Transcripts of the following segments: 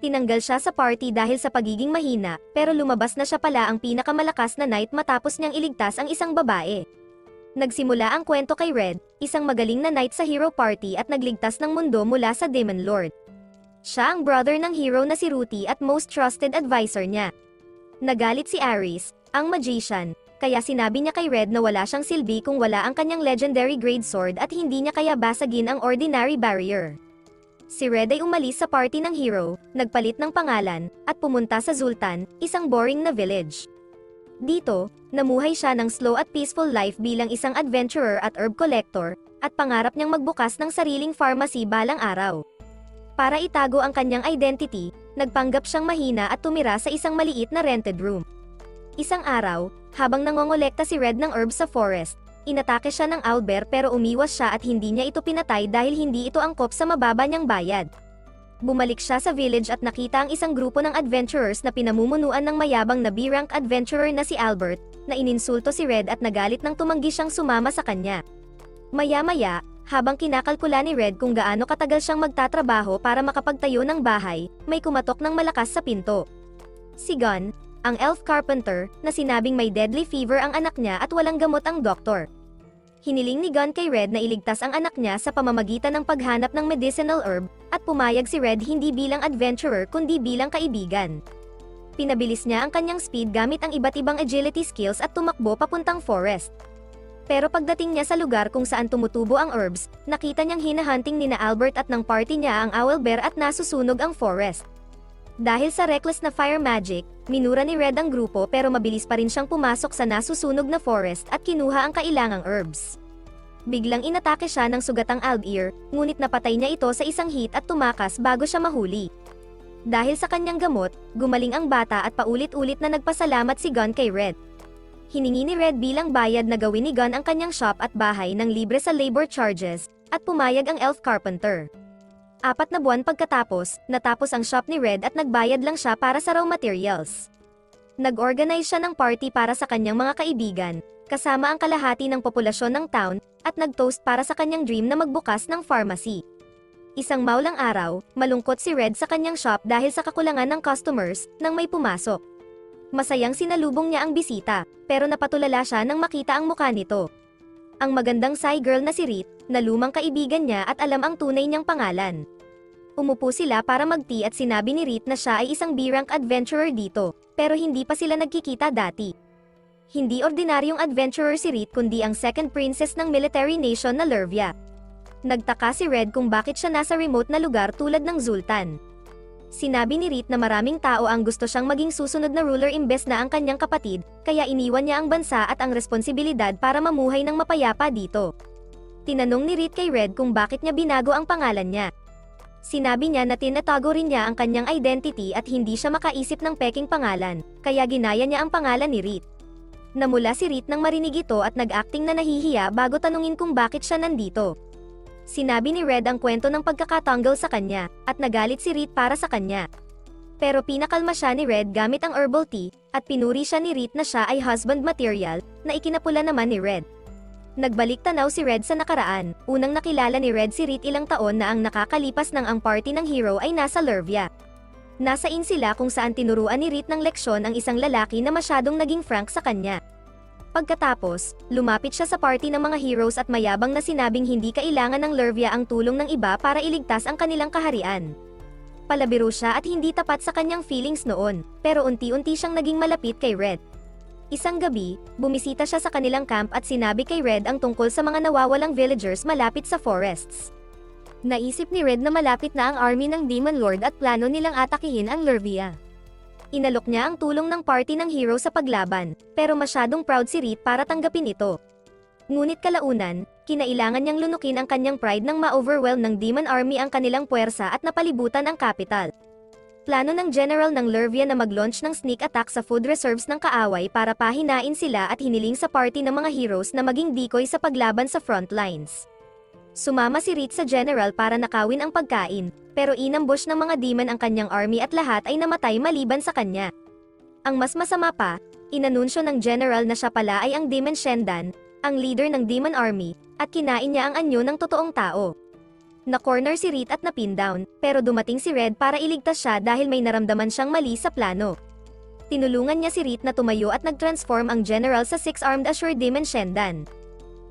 Tinanggal siya sa party dahil sa pagiging mahina, pero lumabas na siya pala ang pinakamalakas na knight matapos niyang iligtas ang isang babae. Nagsimula ang kwento kay Red, isang magaling na knight sa hero party at nagligtas ng mundo mula sa Demon Lord. Siya ang brother ng hero na si Ruti at most trusted advisor niya. Nagalit si Ares, ang magician, kaya sinabi niya kay Red na wala siyang silbi kung wala ang kanyang legendary grade sword at hindi niya kaya basagin ang ordinary barrier. Si Red ay umalis sa party ng hero, nagpalit ng pangalan, at pumunta sa Zultan, isang boring na village. Dito, namuhay siya ng slow at peaceful life bilang isang adventurer at herb collector, at pangarap niyang magbukas ng sariling pharmacy balang araw. Para itago ang kanyang identity, nagpanggap siyang mahina at tumira sa isang maliit na rented room. Isang araw, habang nangongolekta si Red ng herbs sa forest, inatake siya ng owlbear pero umiwas siya at hindi niya ito pinatay dahil hindi ito angkop sa mababa niyang bayad. Bumalik siya sa village at nakita ang isang grupo ng adventurers na pinamumunuan ng mayabang na B-rank adventurer na si Albert, na ininsulto si Red at nagalit nang tumanggi siyang sumama sa kanya. Maya-maya, habang kinakalkula ni Red kung gaano katagal siyang magtatrabaho para makapagtayo ng bahay, may kumatok ng malakas sa pinto. Si Gun, ang elf carpenter, na sinabing may deadly fever ang anak niya at walang gamot ang doktor. Hiniling ni Gun kay Red na iligtas ang anak niya sa pamamagitan ng paghanap ng medicinal herb, at pumayag si Red hindi bilang adventurer kundi bilang kaibigan. Pinabilis niya ang kanyang speed gamit ang iba't ibang agility skills at tumakbo papuntang forest. Pero pagdating niya sa lugar kung saan tumutubo ang herbs, nakita niyang hinahunting nina Albert at ng party niya ang owlbear at nasusunog ang forest. Dahil sa reckless na fire magic, minura ni Red ang grupo pero mabilis pa rin siyang pumasok sa nasusunog na forest at kinuha ang kailangang herbs. Biglang inatake siya ng sugatang owlbear, ngunit napatay niya ito sa isang hit at tumakas bago siya mahuli. Dahil sa kanyang gamot, gumaling ang bata at paulit-ulit na nagpasalamat si Gun kay Red. Hiningi ni Red bilang bayad na gawin ni Gun ang kanyang shop at bahay ng libre sa labor charges, at pumayag ang elf carpenter. 4 na buwan pagkatapos, natapos ang shop ni Red at nagbayad lang siya para sa raw materials. Nag-organize siya ng party para sa kanyang mga kaibigan, kasama ang kalahati ng populasyon ng town, at nag-toast para sa kanyang dream na magbukas ng pharmacy. Isang maulang araw, malungkot si Red sa kanyang shop dahil sa kakulangan ng customers, nang may pumasok. Masayang sinalubong niya ang bisita, pero napatulala siya nang makita ang mukha nito. Ang magandang Psy girl na si Rit, na lumang kaibigan niya at alam ang tunay niyang pangalan. Umupo sila para mag-tea at sinabi ni Rit na siya ay isang B-rank adventurer dito, pero hindi pa sila nagkikita dati. Hindi ordinaryong adventurer si Rit kundi ang second princess ng military nation na Lurvia. Nagtaka si Red kung bakit siya nasa remote na lugar tulad ng Zultan. Sinabi ni Rit na maraming tao ang gusto siyang maging susunod na ruler imbes na ang kanyang kapatid, kaya iniwan niya ang bansa at ang responsibilidad para mamuhay ng mapayapa dito. Tinanong ni Rit kay Red kung bakit niya binago ang pangalan niya. Sinabi niya na tinatago rin niya ang kanyang identity at hindi siya makaisip ng peking pangalan, kaya ginaya niya ang pangalan ni Rit. Namula si Rit nang marinig ito at nag-acting na nahihiya bago tanungin kung bakit siya nandito. Sinabi ni Red ang kwento ng pagkakatanggal sa kanya, at nagalit si Rit para sa kanya. Pero pinakalma siya ni Red gamit ang herbal tea, at pinuri siya ni Rit na siya ay husband material, na ikinapula naman ni Red. Nagbalik tanaw si Red sa nakaraan, unang nakilala ni Red si Rit ilang taon na ang nakakalipas ng ang party ng hero ay nasa Lurvia. Nasa inn sila kung saan tinuruan ni Rit ng leksyon ang isang lalaki na masyadong naging frank sa kanya. Pagkatapos, lumapit siya sa party ng mga heroes at mayabang na sinabing hindi kailangan ng Lurvia ang tulong ng iba para iligtas ang kanilang kaharian. Palabiro siya at hindi tapat sa kanyang feelings noon, pero unti-unti siyang naging malapit kay Red. Isang gabi, bumisita siya sa kanilang camp at sinabi kay Red ang tungkol sa mga nawawalang villagers malapit sa forests. Naisip ni Red na malapit na ang army ng Demon Lord at plano nilang atakihin ang Lurvia. Inalok niya ang tulong ng party ng hero sa paglaban, pero masyadong proud si Rit para tanggapin ito. Ngunit kalaunan, kinailangan niyang lunukin ang kanyang pride nang ma-overwhelm ng Demon Army ang kanilang puwersa at napalibutan ang capital. Plano ng general ng Lurvia na mag-launch ng sneak attack sa food reserves ng kaaway para pahinain sila at hiniling sa party ng mga heroes na maging decoy sa paglaban sa front lines. Sumama si Rit sa general para nakawin ang pagkain, pero inambush ng mga demon ang kanyang army at lahat ay namatay maliban sa kanya. Ang mas masama pa, inanunsyo ng general na siya pala ay ang Demon Shendan, ang leader ng Demon Army, at kinain niya ang anyo ng totoong tao. Na-corner si Reed at napin down, pero dumating si Red para iligtas siya dahil may naramdaman siyang mali sa plano. Tinulungan niya si Reed na tumayo at nag-transform ang General sa Six-Armed Assured Demon Shendan.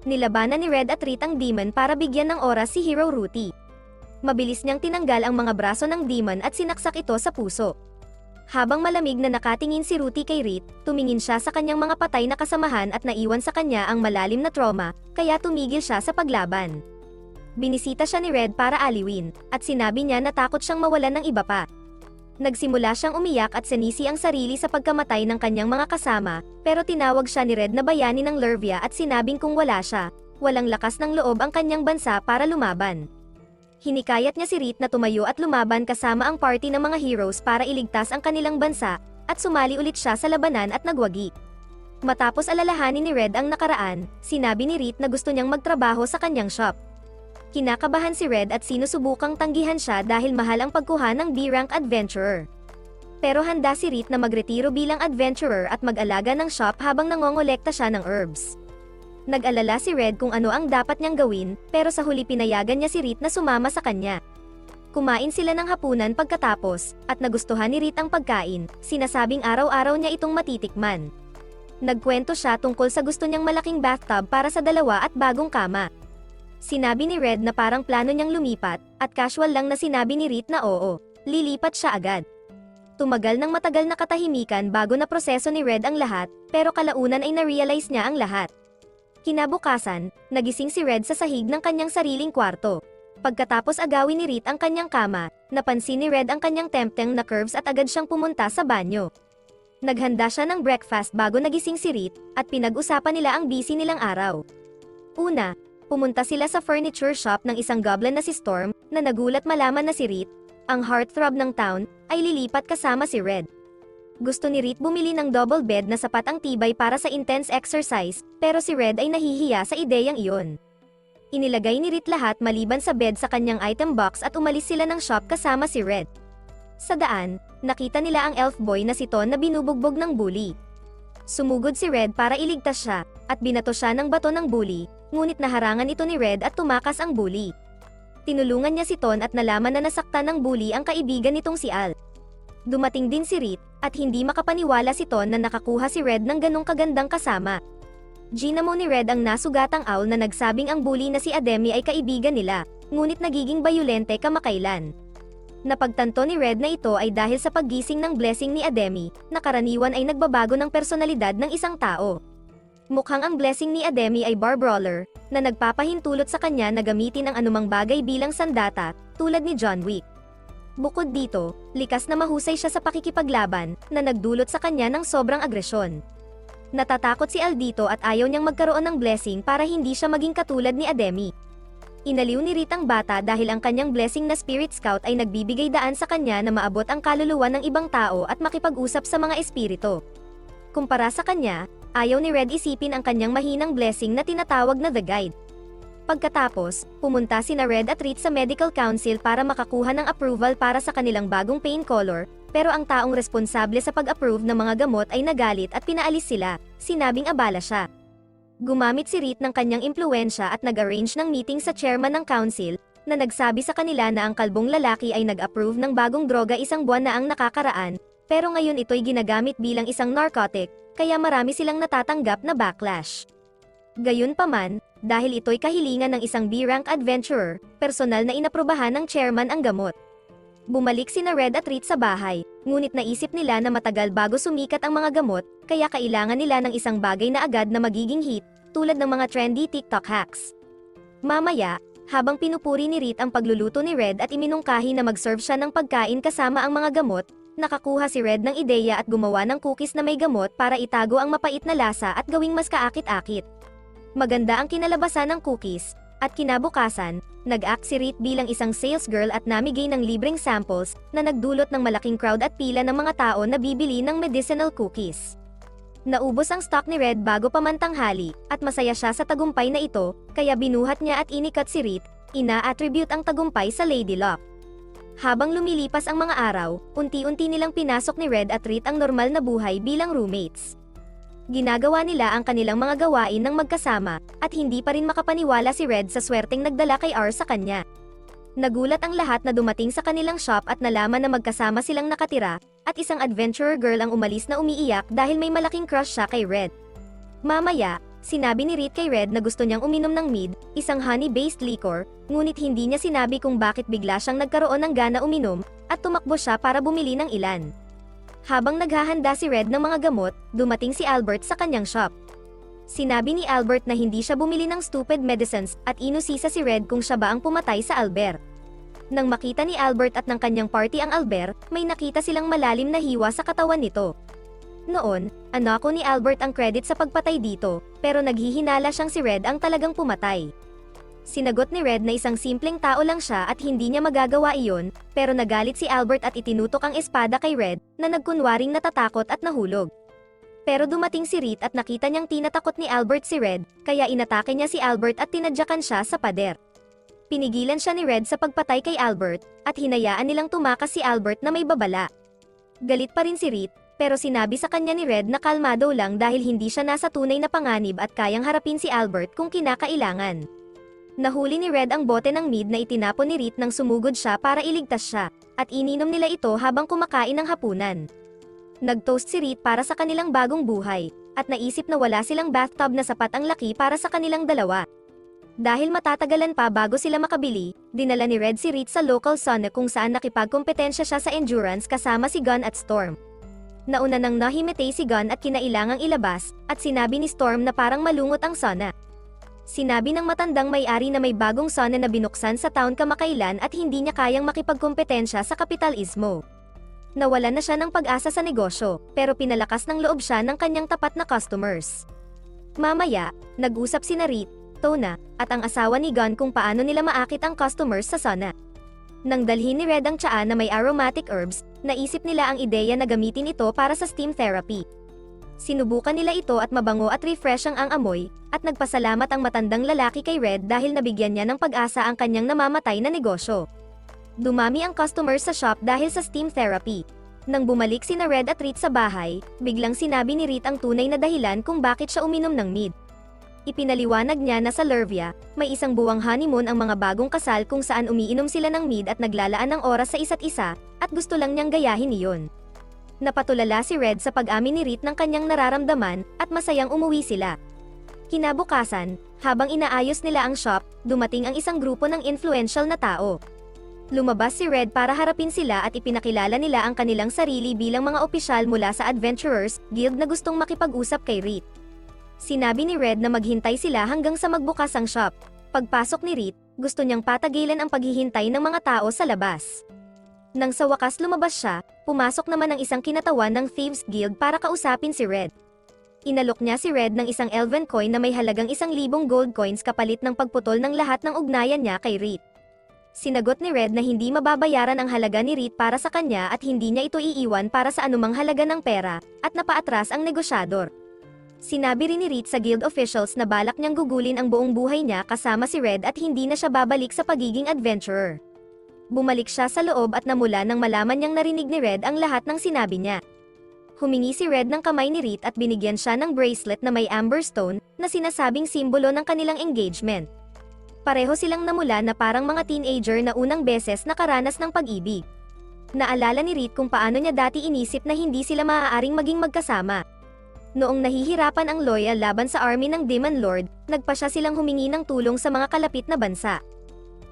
Nilabanan ni Red at Reed ang demon para bigyan ng oras si Hero Ruti. Mabilis niyang tinanggal ang mga braso ng demon at sinaksak ito sa puso. Habang malamig na nakatingin si Ruti kay Reed, tumingin siya sa kanyang mga patay na kasamahan at naiwan sa kanya ang malalim na trauma, kaya tumigil siya sa paglaban. Binisita siya ni Red para aliwin, at sinabi niya na takot siyang mawalan ng iba pa. Nagsimula siyang umiyak at sinisi ang sarili sa pagkamatay ng kanyang mga kasama, pero tinawag siya ni Red na bayani ng Lervia at sinabing kung wala siya, walang lakas ng loob ang kanyang bansa para lumaban. Hinikayat niya si Reed na tumayo at lumaban kasama ang party ng mga heroes para iligtas ang kanilang bansa, at sumali ulit siya sa labanan at nagwagi. Matapos alalahanin ni Red ang nakaraan, sinabi ni Reed na gusto niyang magtrabaho sa kanyang shop. Kinakabahan si Red at sinusubukang tanggihan siya dahil mahal ang pagkuha ng B-rank adventurer. Pero handa si Reed na magretiro bilang adventurer at mag-alaga ng shop habang nangongolekta siya ng herbs. Nag-alala si Red kung ano ang dapat niyang gawin, pero sa huli pinayagan niya si Reed na sumama sa kanya. Kumain sila ng hapunan pagkatapos, at nagustuhan ni Reed ang pagkain, sinasabing araw-araw niya itong matitikman. Nagkwento siya tungkol sa gusto niyang malaking bathtub para sa dalawa at bagong kama. Sinabi ni Red na parang plano niyang lumipat, at casual lang na sinabi ni Reed na oo, lilipat siya agad. Tumagal ng matagal na katahimikan bago na proseso ni Red ang lahat, pero kalaunan ay na-realize niya ang lahat. Kinabukasan, nagising si Red sa sahig ng kanyang sariling kwarto. Pagkatapos agawin ni Reed ang kanyang kama, napansin ni Red ang kanyang tempting na curves at agad siyang pumunta sa banyo. Naghanda siya ng breakfast bago nagising si Reed, at pinag-usapan nila ang busy nilang araw. Una, pumunta sila sa furniture shop ng isang goblin na si Storm, na nagulat malaman na si Reed, ang heartthrob ng town, ay lilipat kasama si Red. Gusto ni Reed bumili ng double bed na sapat ang tibay para sa intense exercise, pero si Red ay nahihiya sa ideyang iyon. Inilagay ni Reed lahat maliban sa bed sa kanyang item box at umalis sila ng shop kasama si Red. Sa daan, nakita nila ang elf boy na si Ton na binubugbog ng bully. Sumugod si Red para iligtas siya, at binato siya ng bato ng bully, ngunit naharangan ito ni Red at tumakas ang bully. Tinulungan niya si Ton at nalaman na nasaktan ng bully ang kaibigan nitong si Al. Dumating din si Reed, at hindi makapaniwala si Ton na nakakuha si Red ng ganong kagandang kasama. Ginamo ni Red ang nasugatang owl na nagsabing ang bully na si Ademi ay kaibigan nila, ngunit nagiging bayolente kamakailan. Napagtanto ni Red na ito ay dahil sa paggising ng blessing ni Ademi, na karaniwan ay nagbabago ng personalidad ng isang tao. Mukhang ang blessing ni Ademi ay bar brawler, na nagpapahintulot sa kanya na gamitin ang anumang bagay bilang sandata, tulad ni John Wick. Bukod dito, likas na mahusay siya sa pakikipaglaban, na nagdulot sa kanya ng sobrang agresyon. Natatakot si Al dito at ayaw niyang magkaroon ng blessing para hindi siya maging katulad ni Ademi. Inaliw ni Reed ang bata dahil ang kanyang blessing na Spirit Scout ay nagbibigay daan sa kanya na maabot ang kaluluwa ng ibang tao at makipag-usap sa mga espiritu. Kumpara sa kanya, ayaw ni Red isipin ang kanyang mahinang blessing na tinatawag na The Guide. Pagkatapos, pumunta sina Red at Reed sa medical council para makakuha ng approval para sa kanilang bagong pain color, pero ang taong responsable sa pag-approve ng mga gamot ay nagalit at pinaalis sila, sinabing abala siya. Gumamit si Reed ng kanyang impluwensya at nag-arrange ng meeting sa chairman ng council, na nagsabi sa kanila na ang kalbong lalaki ay nag-approve ng bagong droga isang buwan na ang nakakaraan, pero ngayon ito'y ginagamit bilang isang narcotic, kaya marami silang natatanggap na backlash. Gayunpaman, dahil ito'y kahilingan ng isang B-rank adventurer, personal na inaprubahan ng chairman ang gamot. Bumalik sina Red at Reed sa bahay, ngunit naisip nila na matagal bago sumikat ang mga gamot, kaya kailangan nila ng isang bagay na agad na magiging hit, tulad ng mga trendy TikTok hacks. Mamaya, habang pinupuri ni Reed ang pagluluto ni Red at iminungkahi na mag-serve siya ng pagkain kasama ang mga gamot, nakakuha si Red ng ideya at gumawa ng cookies na may gamot para itago ang mapait na lasa at gawing mas kaakit-akit. Maganda ang kinalabasan ng cookies, at kinabukasan, nag-act si Reed bilang isang sales girl at namigay ng libreng samples, na nagdulot ng malaking crowd at pila ng mga tao na bibili ng medicinal cookies. Naubos ang stock ni Red bago pa man tanghali, at masaya siya sa tagumpay na ito, kaya binuhat niya at inikat si Reed, ina-attribute ang tagumpay sa Lady Luck. Habang lumilipas ang mga araw, unti-unti nilang pinasok ni Red at Reed ang normal na buhay bilang roommates. Ginagawa nila ang kanilang mga gawain ng magkasama, at hindi pa rin makapaniwala si Red sa swerteng nagdala kay R sa kanya. Nagulat ang lahat na dumating sa kanilang shop at nalaman na magkasama silang nakatira, at isang adventurer girl ang umalis na umiiyak dahil may malaking crush siya kay Red. Mamaya, sinabi ni Reed kay Red na gusto niyang uminom ng mead, isang honey-based liquor, ngunit hindi niya sinabi kung bakit bigla siyang nagkaroon ng gana uminom, at tumakbo siya para bumili ng ilan. Habang naghahanda si Red ng mga gamot, dumating si Albert sa kanyang shop. Sinabi ni Albert na hindi siya bumili ng stupid medicines at inusisa si Red kung siya ba ang pumatay sa Albert. Nang makita ni Albert at ng kanyang party ang Albert, may nakita silang malalim na hiwa sa katawan nito. Noon, anako ni Albert ang credit sa pagpatay dito, pero naghihinala siyang si Red ang talagang pumatay. Sinagot ni Red na isang simpleng tao lang siya at hindi niya magagawa iyon, pero nagalit si Albert at itinutok ang espada kay Red, na nagkunwaring natatakot at nahulog. Pero dumating si Reed at nakita niyang tinatakot ni Albert si Red, kaya inatake niya si Albert at tinadyakan siya sa pader. Pinigilan siya ni Red sa pagpatay kay Albert, at hinayaan nilang tumakas si Albert na may babala. Galit pa rin si Reed, pero sinabi sa kanya ni Red na kalmado lang dahil hindi siya nasa tunay na panganib at kayang harapin si Albert kung kinakailangan. Nahuli ni Red ang bote ng mead na itinapon ni Reed nang sumugod siya para iligtas siya, at ininom nila ito habang kumakain ng hapunan. Nag-toast si Reed para sa kanilang bagong buhay, at naisip na wala silang bathtub na sapat ang laki para sa kanilang dalawa. Dahil matatagalan pa bago sila makabili, dinala ni Red si Reed sa local sauna kung saan nakipagkompetensya siya sa endurance kasama si Gun at Storm. Nauna nang nahimatay si Gun at kinailangang ilabas, at sinabi ni Storm na parang malungot ang sauna. Sinabi ng matandang may-ari na may bagong sauna na binuksan sa town kamakailan at hindi niya kayang makipagkompetensya sa kapitalismo. Nawalan na siya ng pag-asa sa negosyo, pero pinalakas ng loob siya ng kanyang tapat na customers. Mamaya, nag-usap sina Reed, Tona, at ang asawa ni Gun kung paano nila maakit ang customers sa sauna. Nang dalhin ni Red ang tsaa na may aromatic herbs, naisip nila ang ideya na gamitin ito para sa steam therapy. Sinubukan nila ito at mabango at refreshing ang amoy, at nagpasalamat ang matandang lalaki kay Red dahil nabigyan niya ng pag-asa ang kanyang namamatay na negosyo. Dumami ang customers sa shop dahil sa steam therapy. Nang bumalik sina Red at Reed sa bahay, biglang sinabi ni Reed ang tunay na dahilan kung bakit siya uminom ng mead. Ipinaliwanag niya na sa Lurvia, may isang buwang honeymoon ang mga bagong kasal kung saan umiinom sila ng mead at naglalaan ng oras sa isa't isa, at gusto lang niyang gayahin iyon. Napatulala si Red sa pag-amin ni Reed ng kanyang nararamdaman, at masayang umuwi sila. Kinabukasan, habang inaayos nila ang shop, dumating ang isang grupo ng influential na tao. Lumabas si Red para harapin sila at ipinakilala nila ang kanilang sarili bilang mga opisyal mula sa Adventurers Guild na gustong makipag-usap kay Reed. Sinabi ni Red na maghintay sila hanggang sa magbukas ang shop. Pagpasok ni Reed, gusto niyang patagilan ang paghihintay ng mga tao sa labas. Nang sa wakas lumabas siya, pumasok naman ang isang kinatawan ng Thieves Guild para kausapin si Red. Inalok niya si Red ng isang elven coin na may halagang 1,000 gold coins kapalit ng pagputol ng lahat ng ugnayan niya kay Reed. Sinagot ni Red na hindi mababayaran ang halaga ni Reed para sa kanya at hindi niya ito iiwan para sa anumang halaga ng pera, at napaatras ang negosyador. Sinabi rin ni Reed sa guild officials na balak niyang gugulin ang buong buhay niya kasama si Red at hindi na siya babalik sa pagiging adventurer. Bumalik siya sa loob at namula nang malaman niyang narinig ni Red ang lahat ng sinabi niya. Humingi si Red ng kamay ni Reed at binigyan siya ng bracelet na may amber stone na sinasabing simbolo ng kanilang engagement. Pareho silang namula na parang mga teenager na unang beses nakaranas ng pag-ibig. Naalala ni Reed kung paano niya dati inisip na hindi sila maaaring maging magkasama. Noong nahihirapan ang Loyal laban sa army ng Demon Lord, nagpa siya silang humingi ng tulong sa mga kalapit na bansa.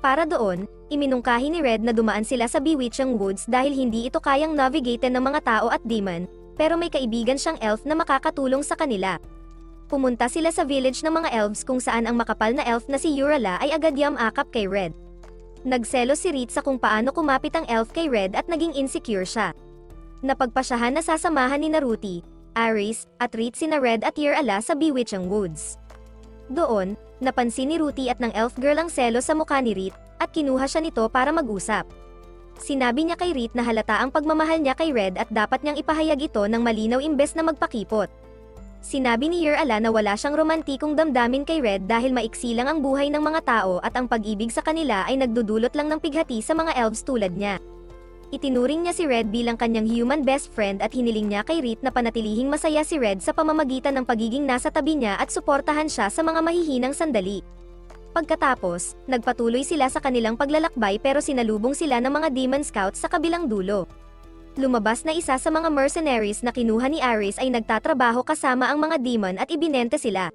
Para doon, iminungkahi ni Red na dumaan sila sa Bewitching Woods dahil hindi ito kayang navigatean ng mga tao at demon, pero may kaibigan siyang elf na makakatulong sa kanila. Pumunta sila sa village ng mga elves kung saan ang makapal na elf na si Urala ay agad yamakap kay Red. Nagselos si Reed sa kung paano kumapit ang elf kay Red at naging insecure siya. Napagpasyahan na sasamahan ni Naruti, Aris, at Reed sina Red at Urala sa Bewitching Woods. Doon, napansin ni Ruti at ng elf girl ang selos sa mukha ni Reed, at kinuha siya nito para mag-usap. Sinabi niya kay Reed na halata ang pagmamahal niya kay Red at dapat niyang ipahayag ito ng malinaw imbes na magpakipot. Sinabi ni Urala na wala siyang romantikong damdamin kay Red dahil maiksi lang ang buhay ng mga tao at ang pag-ibig sa kanila ay nagdudulot lang ng pighati sa mga elves tulad niya. Itinuring niya si Red bilang kanyang human best friend at hiniling niya kay Reed na panatilihing masaya si Red sa pamamagitan ng pagiging nasa tabi niya at suportahan siya sa mga mahihinang sandali. Pagkatapos, nagpatuloy sila sa kanilang paglalakbay pero sinalubong sila ng mga Demon Scouts sa kabilang dulo. Lumabas na isa sa mga mercenaries na kinuha ni Aris ay nagtatrabaho kasama ang mga demon at ibinente sila.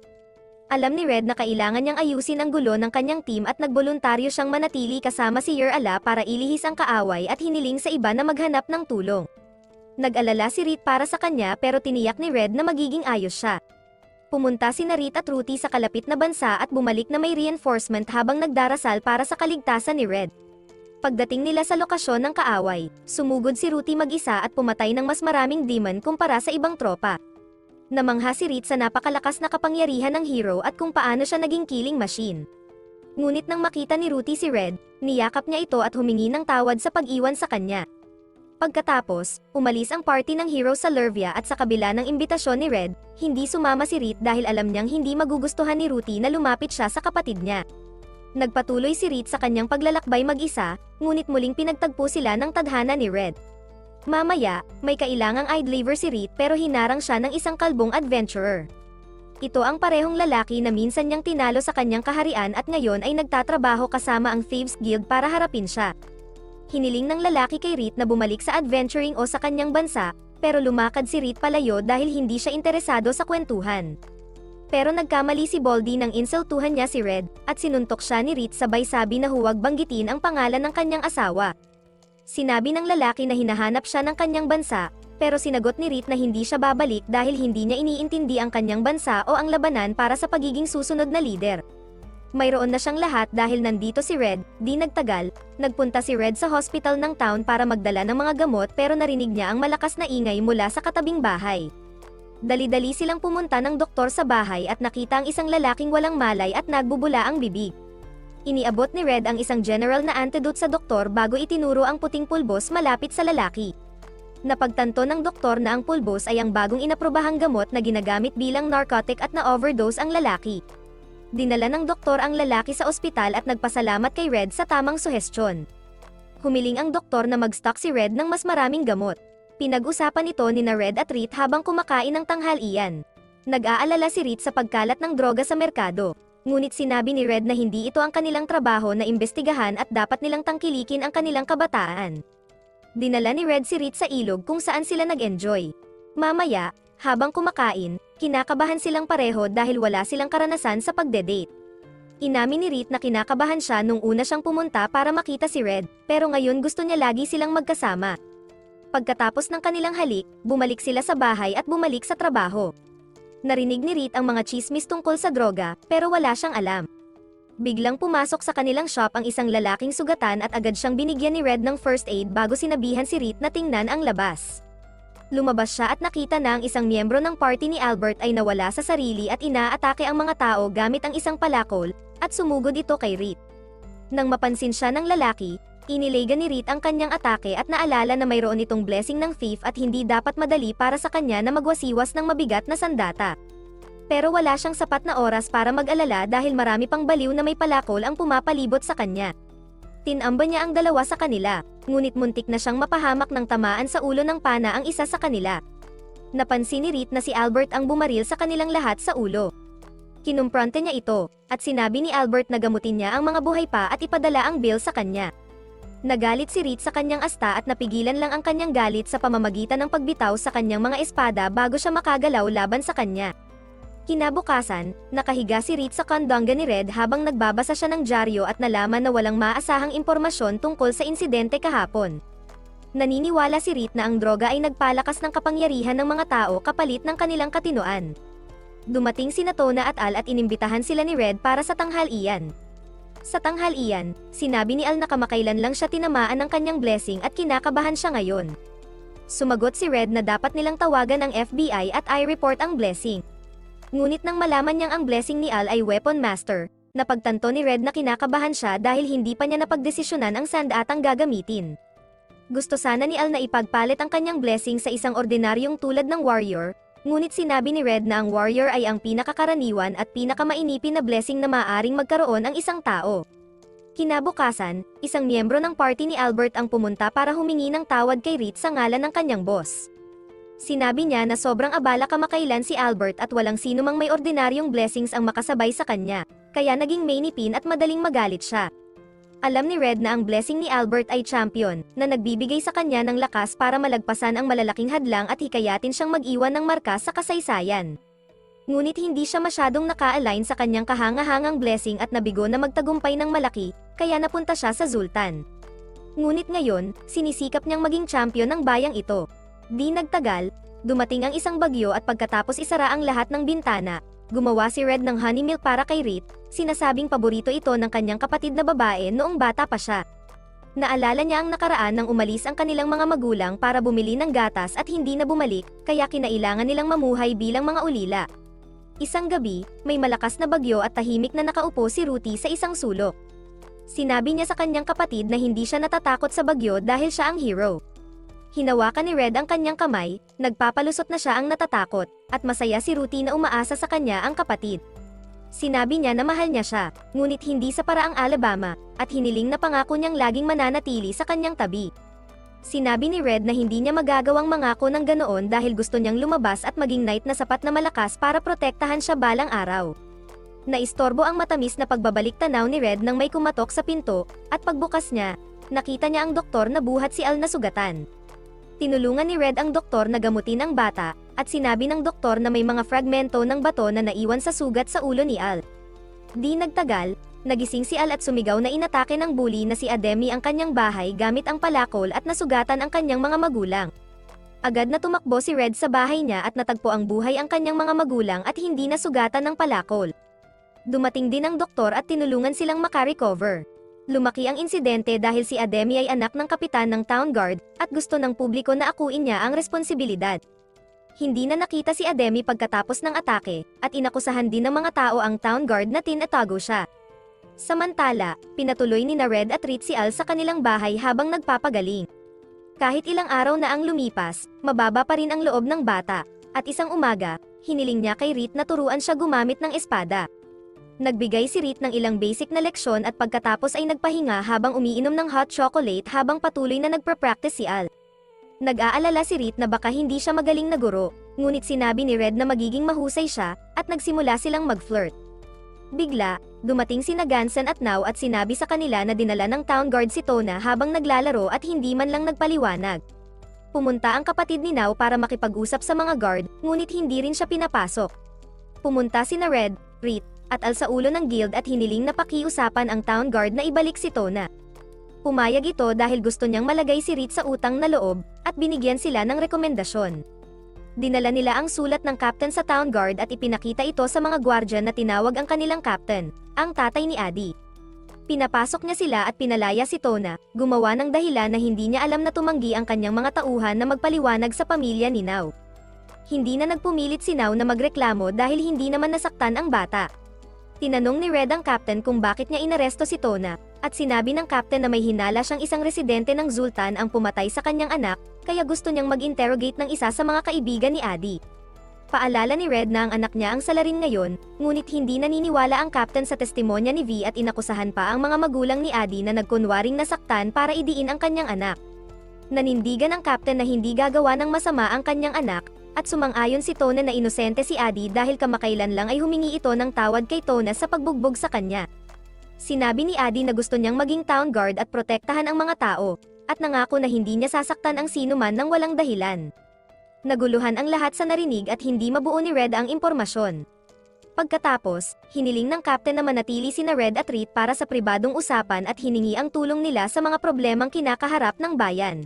Alam ni Red na kailangan niyang ayusin ang gulo ng kanyang team at nagboluntaryo siyang manatili kasama si Yer Ala para ilihis ang kaaway at hiniling sa iba na maghanap ng tulong. Nag-alala si Reed para sa kanya pero tiniyak ni Red na magiging ayos siya. Pumunta sina Reed at Ruthie sa kalapit na bansa at bumalik na may reinforcement habang nagdarasal para sa kaligtasan ni Red. Pagdating nila sa lokasyon ng kaaway, sumugod si Ruthie mag-isa at pumatay ng mas maraming demon kumpara sa ibang tropa. Namangha si Reed sa napakalakas na kapangyarihan ng hero at kung paano siya naging killing machine. Ngunit nang makita ni Ruthie si Red, niyakap niya ito at humingi ng tawad sa pag-iwan sa kanya. Pagkatapos, umalis ang party ng hero sa Lurvia at sa kabila ng imbitasyon ni Red, hindi sumama si Reed dahil alam niyang hindi magugustuhan ni Ruthie na lumapit siya sa kapatid niya. Nagpatuloy si Reed sa kanyang paglalakbay mag-isa, ngunit muling pinagtagpo sila ng tadhana ni Red. Mamaya, may kailangang idoliver si Reed pero hinarang siya ng isang kalbong adventurer. Ito ang parehong lalaki na minsan niyang tinalo sa kanyang kaharian at ngayon ay nagtatrabaho kasama ang Thieves Guild para harapin siya. Hiniling ng lalaki kay Reed na bumalik sa adventuring o sa kanyang bansa, pero lumakad si Reed palayo dahil hindi siya interesado sa kwentuhan. Pero nagkamali si Baldy nang insultuhan niya si Red, at sinuntok siya ni Reed sabay sabi na huwag banggitin ang pangalan ng kanyang asawa. Sinabi ng lalaki na hinahanap siya ng kanyang bansa, pero sinagot ni Reed na hindi siya babalik dahil hindi niya iniintindi ang kanyang bansa o ang labanan para sa pagiging susunod na leader. Mayroon na siyang lahat dahil nandito si Red, di nagtagal, nagpunta si Red sa hospital ng town para magdala ng mga gamot pero narinig niya ang malakas na ingay mula sa katabing bahay. Dali-dali silang pumunta ng doktor sa bahay at nakita ang isang lalaking walang malay at nagbubula ang bibig. Iniabot ni Red ang isang general na antidote sa doktor bago itinuro ang puting pulbos malapit sa lalaki. Napagtanto ng doktor na ang pulbos ay ang bagong inaprobahang gamot na ginagamit bilang narcotic at na-overdose ang lalaki. Dinala ng doktor ang lalaki sa ospital at nagpasalamat kay Red sa tamang suhestyon. Humiling ang doktor na mag-stock si Red ng mas maraming gamot. Pinag-usapan ito ni na Red at Reed habang kumakain ng tanghalian. Nag-aalala si Reed sa pagkalat ng droga sa merkado. Ngunit sinabi ni Red na hindi ito ang kanilang trabaho na imbestigahan at dapat nilang tangkilikin ang kanilang kabataan. Dinala ni Red si Reed sa ilog kung saan sila nag-enjoy. Mamaya, habang kumakain, kinakabahan silang pareho dahil wala silang karanasan sa pagde-date. Inamin ni Reed na kinakabahan siya nung una siyang pumunta para makita si Red, pero ngayon gusto niya lagi silang magkasama. Pagkatapos ng kanilang halik, bumalik sila sa bahay at bumalik sa trabaho. Narinig ni Reed ang mga chismis tungkol sa droga, pero wala siyang alam. Biglang pumasok sa kanilang shop ang isang lalaking sugatan at agad siyang binigyan ni Red ng first aid bago sinabihan si Reed na tingnan ang labas. Lumabas siya at nakita na ang isang miyembro ng party ni Albert ay nawala sa sarili at inaatake ang mga tao gamit ang isang palakol, at sumugod ito kay Reed. Nang mapansin siya ng lalaki, inilega ni Reed ang kanyang atake at naalala na mayroon itong blessing ng thief at hindi dapat madali para sa kanya na magwasiwas ng mabigat na sandata. Pero wala siyang sapat na oras para mag-alala dahil marami pang baliw na may palakol ang pumapalibot sa kanya. Tinamba niya ang dalawa sa kanila, ngunit muntik na siyang mapahamak ng tamaan sa ulo ng pana ang isa sa kanila. Napansin ni Reed na si Albert ang bumaril sa kanilang lahat sa ulo. Kinumpronte niya ito, at sinabi ni Albert na gamutin niya ang mga buhay pa at ipadala ang bill sa kanya. Nagalit si Reed sa kanyang asta at napigilan lang ang kanyang galit sa pamamagitan ng pagbitaw sa kanyang mga espada bago siya makagalaw laban sa kanya. Kinabukasan, nakahiga si Reed sa kandanga ni Red habang nagbabasa siya ng dyaryo at nalaman na walang maasahang impormasyon tungkol sa insidente kahapon. Naniniwala si Reed na ang droga ay nagpalakas ng kapangyarihan ng mga tao kapalit ng kanilang katinoan. Dumating sina Tona at Al at inimbitahan sila ni Red para sa tanghalian. Sa tanghalian, sinabi ni Al na kamakailan lang siya tinamaan ng kanyang blessing at kinakabahan siya ngayon. Sumagot si Red na dapat nilang tawagan ang FBI at i-report ang blessing. Ngunit nang malaman niyang ang blessing ni Al ay weapon master, napagtanto ni Red na kinakabahan siya dahil hindi pa niya napagdesisyonan ang sandatang gagamitin. Gusto sana ni Al na ipagpalit ang kanyang blessing sa isang ordinaryong tulad ng warrior, ngunit sinabi ni Red na ang warrior ay ang pinakakaraniwan at pinakamainipin na blessing na maaaring magkaroon ang isang tao. Kinabukasan, isang miyembro ng party ni Albert ang pumunta para humingi ng tawad kay Reed sa ngalan ng kanyang boss. Sinabi niya na sobrang abala kamakailan si Albert at walang sino mang may ordinaryong blessings ang makasabay sa kanya. kaya naging mainipin at madaling magalit siya. Alam ni Red na ang blessing ni Albert ay champion, na nagbibigay sa kanya ng lakas para malagpasan ang malalaking hadlang at hikayatin siyang mag-iwan ng marka sa kasaysayan. Ngunit hindi siya masyadong naka-align sa kanyang kahangahangang blessing at nabigo na magtagumpay ng malaki, kaya napunta siya sa Zultan. Ngunit ngayon, sinisikap niyang maging champion ng bayang ito. Di nagtagal, dumating ang isang bagyo at pagkatapos isara ang lahat ng bintana, gumawa si Red ng honey milk para kay Reed, sinasabing paborito ito ng kanyang kapatid na babae noong bata pa siya. Naalala niya ang nakaraan nang umalis ang kanilang mga magulang para bumili ng gatas at hindi na bumalik, kaya kinailangan nilang mamuhay bilang mga ulila. Isang gabi, may malakas na bagyo at tahimik na nakaupo si Ruthie sa isang sulok. Sinabi niya sa kanyang kapatid na hindi siya natatakot sa bagyo dahil siya ang hero. Hinawakan ni Red ang kanyang kamay, nagpapalusot na siya ang natatakot, at masaya si Ruthie na umaasa sa kanya ang kapatid. Sinabi niya na mahal niya siya, ngunit hindi sa paraang Alabama, at hiniling na pangako niyang laging mananatili sa kanyang tabi. Sinabi ni Red na hindi niya magagawang mangako ng ganoon dahil gusto niyang lumabas at maging knight na sapat na malakas para protektahan siya balang araw. Naistorbo ang matamis na pagbabalik tanaw ni Red nang may kumatok sa pinto, at pagbukas niya, nakita niya ang doktor na buhat si Al na sugatan. Tinulungan ni Red ang doktor na gamutin ang bata, at sinabi ng doktor na may mga fragmento ng bato na naiwan sa sugat sa ulo ni Al. Di nagtagal, nagising si Al at sumigaw na inatake ng bully na si Ademi ang kanyang bahay gamit ang palakol at nasugatan ang kanyang mga magulang. Agad na tumakbo si Red sa bahay niya at natagpo ang buhay ang kanyang mga magulang at hindi nasugatan ng palakol. Dumating din ang doktor at tinulungan silang makarecover. Lumaki ang insidente dahil si Ademi ay anak ng kapitan ng Town Guard, at gusto ng publiko na akuin niya ang responsibilidad. Hindi na nakita si Ademi pagkatapos ng atake, at inakusahan din ng mga tao ang Town Guard na tinatago siya. Samantala, pinatuloy ni Red at Reed si Al sa kanilang bahay habang nagpapagaling. Kahit ilang araw na ang lumipas, mababa pa rin ang loob ng bata, at isang umaga, hiniling niya kay Reed na turuan siya gumamit ng espada. Nagbigay si Reed ng ilang basic na leksyon at pagkatapos ay nagpahinga habang umiinom ng hot chocolate habang patuloy na nagpa-practice si Al. Nag-aalala si Reed na baka hindi siya magaling na guro, ngunit sinabi ni Red na magiging mahusay siya, at nagsimula silang mag-flirt. Bigla, dumating sina Ganson at Now at sinabi sa kanila na dinala ng Town Guard si Tona habang naglalaro at hindi man lang nagpaliwanag. Pumunta ang kapatid ni Now para makipag-usap sa mga guard, ngunit hindi rin siya pinapasok. Pumunta sina Red, Reed, at Al sa ulo ng guild at hiniling na pakiusapan ang Town Guard na ibalik si Tona. Pumayag ito dahil gusto niyang malagay si Reed sa utang na loob, at binigyan sila ng rekomendasyon. Dinala nila ang sulat ng captain sa Town Guard at ipinakita ito sa mga guardian na tinawag ang kanilang captain, ang tatay ni Adi. Pinapasok niya sila at pinalaya si Tona, gumawa ng dahilan na hindi niya alam na tumanggi ang kanyang mga tauhan na magpaliwanag sa pamilya ni Now. Hindi na nagpumilit si Now na magreklamo dahil hindi naman nasaktan ang bata. Tinanong ni Red ang captain kung bakit niya inaresto si Tona, at sinabi ng captain na may hinala siyang isang residente ng Zultan ang pumatay sa kanyang anak, kaya gusto niyang mag-interrogate ng isa sa mga kaibigan ni Adi. Paalala ni Red na ang anak niya ang salarin ngayon, ngunit hindi naniniwala ang captain sa testimonya ni V at inakusahan pa ang mga magulang ni Adi na nagkunwaring nasaktan para idiin ang kanyang anak. Nanindigan ang captain na hindi gagawa ng masama ang kanyang anak, at sumang-ayon si Tona na inosente si Adi dahil kamakailan lang ay humingi ito ng tawad kay Tona sa pagbugbog sa kanya. Sinabi ni Adi na gusto niyang maging Town Guard at protektahan ang mga tao, at nangako na hindi niya sasaktan ang sino man ng walang dahilan. Naguluhan ang lahat sa narinig at hindi mabuo ni Red ang impormasyon. Pagkatapos, hiniling ng captain na manatili sina Red at Reed para sa pribadong usapan at hiningi ang tulong nila sa mga problemang kinakaharap ng bayan.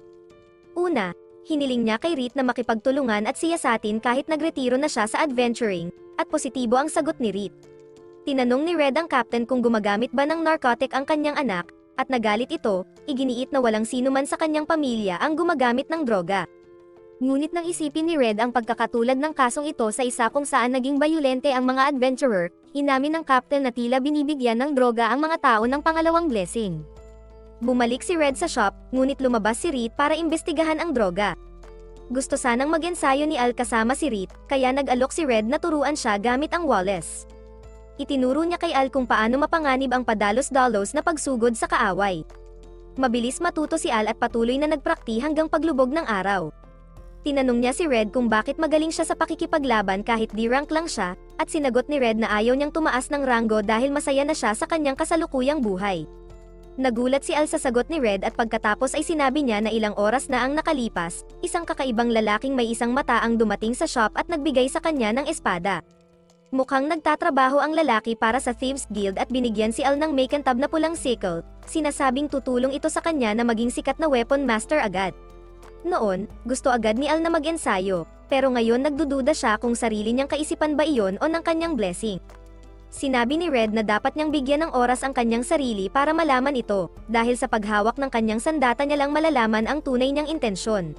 Una, hiniling niya kay Reed na makipagtulungan at siyasatin kahit nagretiro na siya sa adventuring, at positibo ang sagot ni Reed. Tinanong ni Red ang captain kung gumagamit ba ng narcotic ang kanyang anak, at nagalit ito, iginiit na walang sino man sa kanyang pamilya ang gumagamit ng droga. Ngunit nang isipin ni Red ang pagkakatulad ng kasong ito sa isa kung saan naging bayolente ang mga adventurer, inamin ng captain na tila binibigyan ng droga ang mga tao ng pangalawang blessing. Bumalik si Red sa shop, ngunit lumabas si Reed para imbestigahan ang droga. Gusto sanang mag-ensayo ni Al kasama si Reed, kaya nag-alok si Red na turuan siya gamit ang Wallace. Itinuro niya kay Al kung paano mapanganib ang padalos-dalos na pagsugod sa kaaway. Mabilis matuto si Al at patuloy na nagprakti hanggang paglubog ng araw. Tinanong niya si Red kung bakit magaling siya sa pakikipaglaban kahit D-rank lang siya, at sinagot ni Red na ayaw niyang tumaas ng ranggo dahil masaya na siya sa kanyang kasalukuyang buhay. Nagulat si Al sa sagot ni Red at pagkatapos ay sinabi niya na ilang oras na ang nakalipas, isang kakaibang lalaking may isang mata ang dumating sa shop at nagbigay sa kanya ng espada. Mukhang nagtatrabaho ang lalaki para sa Thieves Guild at binigyan si Al ng makantab na pulang sickle, sinasabing tutulong ito sa kanya na maging sikat na weapon master agad. Noon, gusto agad ni Al na mag-ensayo, pero ngayon nagdududa siya kung sarili niyang kaisipan ba iyon o ng kanyang blessing. Sinabi ni Red na dapat niyang bigyan ng oras ang kanyang sarili para malaman ito, dahil sa paghawak ng kanyang sandata niya lang malalaman ang tunay niyang intensyon.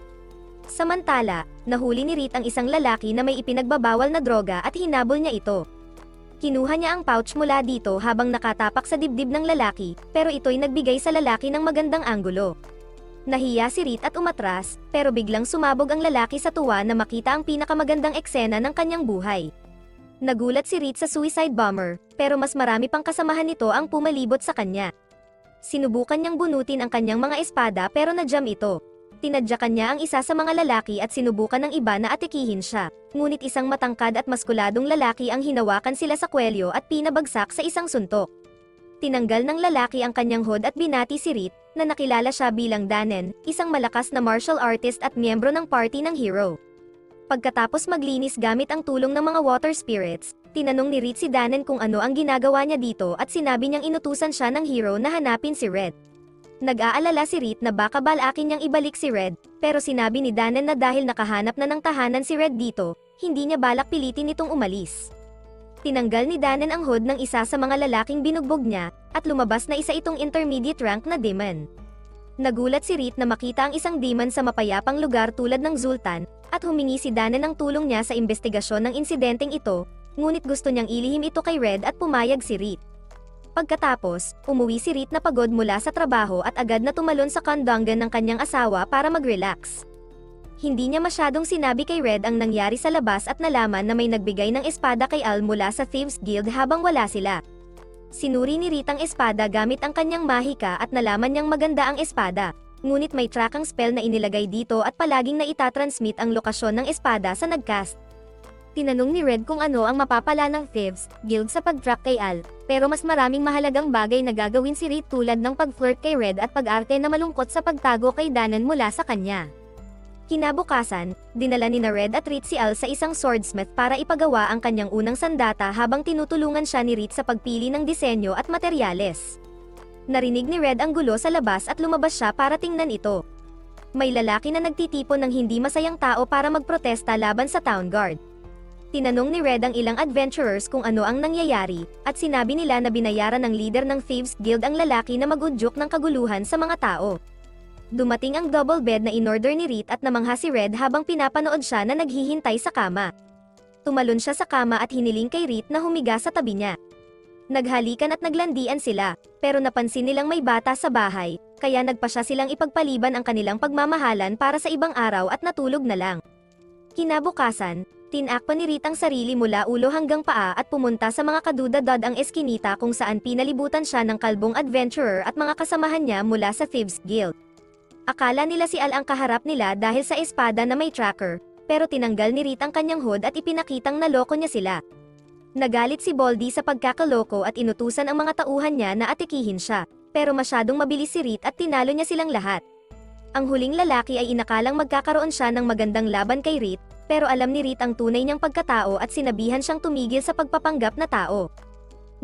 Samantala, nahuli ni Reed ang isang lalaki na may ipinagbabawal na droga at hinabol niya ito. Kinuha niya ang pouch mula dito habang nakatapak sa dibdib ng lalaki, pero ito'y nagbigay sa lalaki ng magandang anggulo. Nahiya si Reed at umatras, pero biglang sumabog ang lalaki sa tuwa na makita ang pinakamagandang eksena ng kanyang buhay. Nagulat si Reed sa suicide bomber, pero mas marami pang kasamahan nito ang pumalibot sa kanya. Sinubukan niyang bunutin ang kanyang mga espada pero na-jam ito. Tinadyakan niya ang isa sa mga lalaki at sinubukan ng iba na atikihin siya, ngunit isang matangkad at maskuladong lalaki ang hinawakan sila sa kwelyo at pinabagsak sa isang suntok. Tinanggal ng lalaki ang kanyang hood at binati si Reed, na nakilala siya bilang Danen, isang malakas na martial artist at miyembro ng party ng hero. Pagkatapos maglinis gamit ang tulong ng mga water spirits, tinanong ni Reed si Danen kung ano ang ginagawa niya dito at sinabi niyang inutusan siya ng hero na hanapin si Red. Nag-aalala si Reed na baka balakin niyang ibalik si Red, pero sinabi ni Danen na dahil nakahanap na ng tahanan si Red dito, hindi niya balak pilitin itong umalis. Tinanggal ni Danen ang hood ng isa sa mga lalaking binugbog niya, at lumabas na isa itong intermediate rank na demon. Nagulat si Reed na makita ang isang demon sa mapayapang lugar tulad ng Zultan, at humingi si Danen ng tulong niya sa investigasyon ng insidenteng ito, ngunit gusto niyang ilihim ito kay Red at pumayag si Reed. Pagkatapos, umuwi si Reed na pagod mula sa trabaho at agad na tumalon sa kandanggan ng kanyang asawa para mag-relax. Hindi niya masyadong sinabi kay Red ang nangyari sa labas at nalaman na may nagbigay ng espada kay Al mula sa Thieves Guild habang wala sila. Sinuri ni Reed ang espada gamit ang kanyang mahika at nalaman niyang maganda ang espada, ngunit may tracking spell na inilagay dito at palaging naitatransmit ang lokasyon ng espada sa nagcast. Tinanong ni Red kung ano ang mapapala ng Thieves Guild sa pag-track kay Al, pero mas maraming mahalagang bagay na gagawin si Reed tulad ng pag-flirt kay Red at pag-arte na malungkot sa pagtago kay Danen mula sa kanya. Kinabukasan, dinala ni Red at Reed si Al sa isang swordsmith para ipagawa ang kanyang unang sandata habang tinutulungan siya ni Reed sa pagpili ng disenyo at materyales. Narinig ni Red ang gulo sa labas at lumabas siya para tingnan ito. May lalaki na nagtitipon ng hindi masayang tao para magprotesta laban sa town guard. Tinanong ni Red ang ilang adventurers kung ano ang nangyayari, at sinabi nila na binayaran ng leader ng Thieves Guild ang lalaki na mag-udyok ng kaguluhan sa mga tao. Dumating ang double bed na in-order ni Reed at namangha si Red habang pinapanood siya na naghihintay sa kama. Tumalon siya sa kama at hiniling kay Reed na humiga sa tabi niya. Naghalikan at naglandian sila, pero napansin nilang may bata sa bahay, kaya nagpasya silang ipagpaliban ang kanilang pagmamahalan para sa ibang araw at natulog na lang. Kinabukasan, tinakpan ni Reed ang sarili mula ulo hanggang paa at pumunta sa mga kadudadad ang eskinita kung saan pinalibutan siya ng kalbong adventurer at mga kasamahan niya mula sa Thieves Guild. Akala nila si Al ang kaharap nila dahil sa espada na may tracker, pero tinanggal ni Reed ang kanyang hood at ipinakitang naloko niya sila. Nagalit si Baldy sa pagkakaloko at inutusan ang mga tauhan niya na atikihin siya, pero masyadong mabilis si Reed at tinalo niya silang lahat. Ang huling lalaki ay inakalang magkakaroon siya ng magandang laban kay Reed, pero alam ni Reed ang tunay niyang pagkatao at sinabihan siyang tumigil sa pagpapanggap na tao.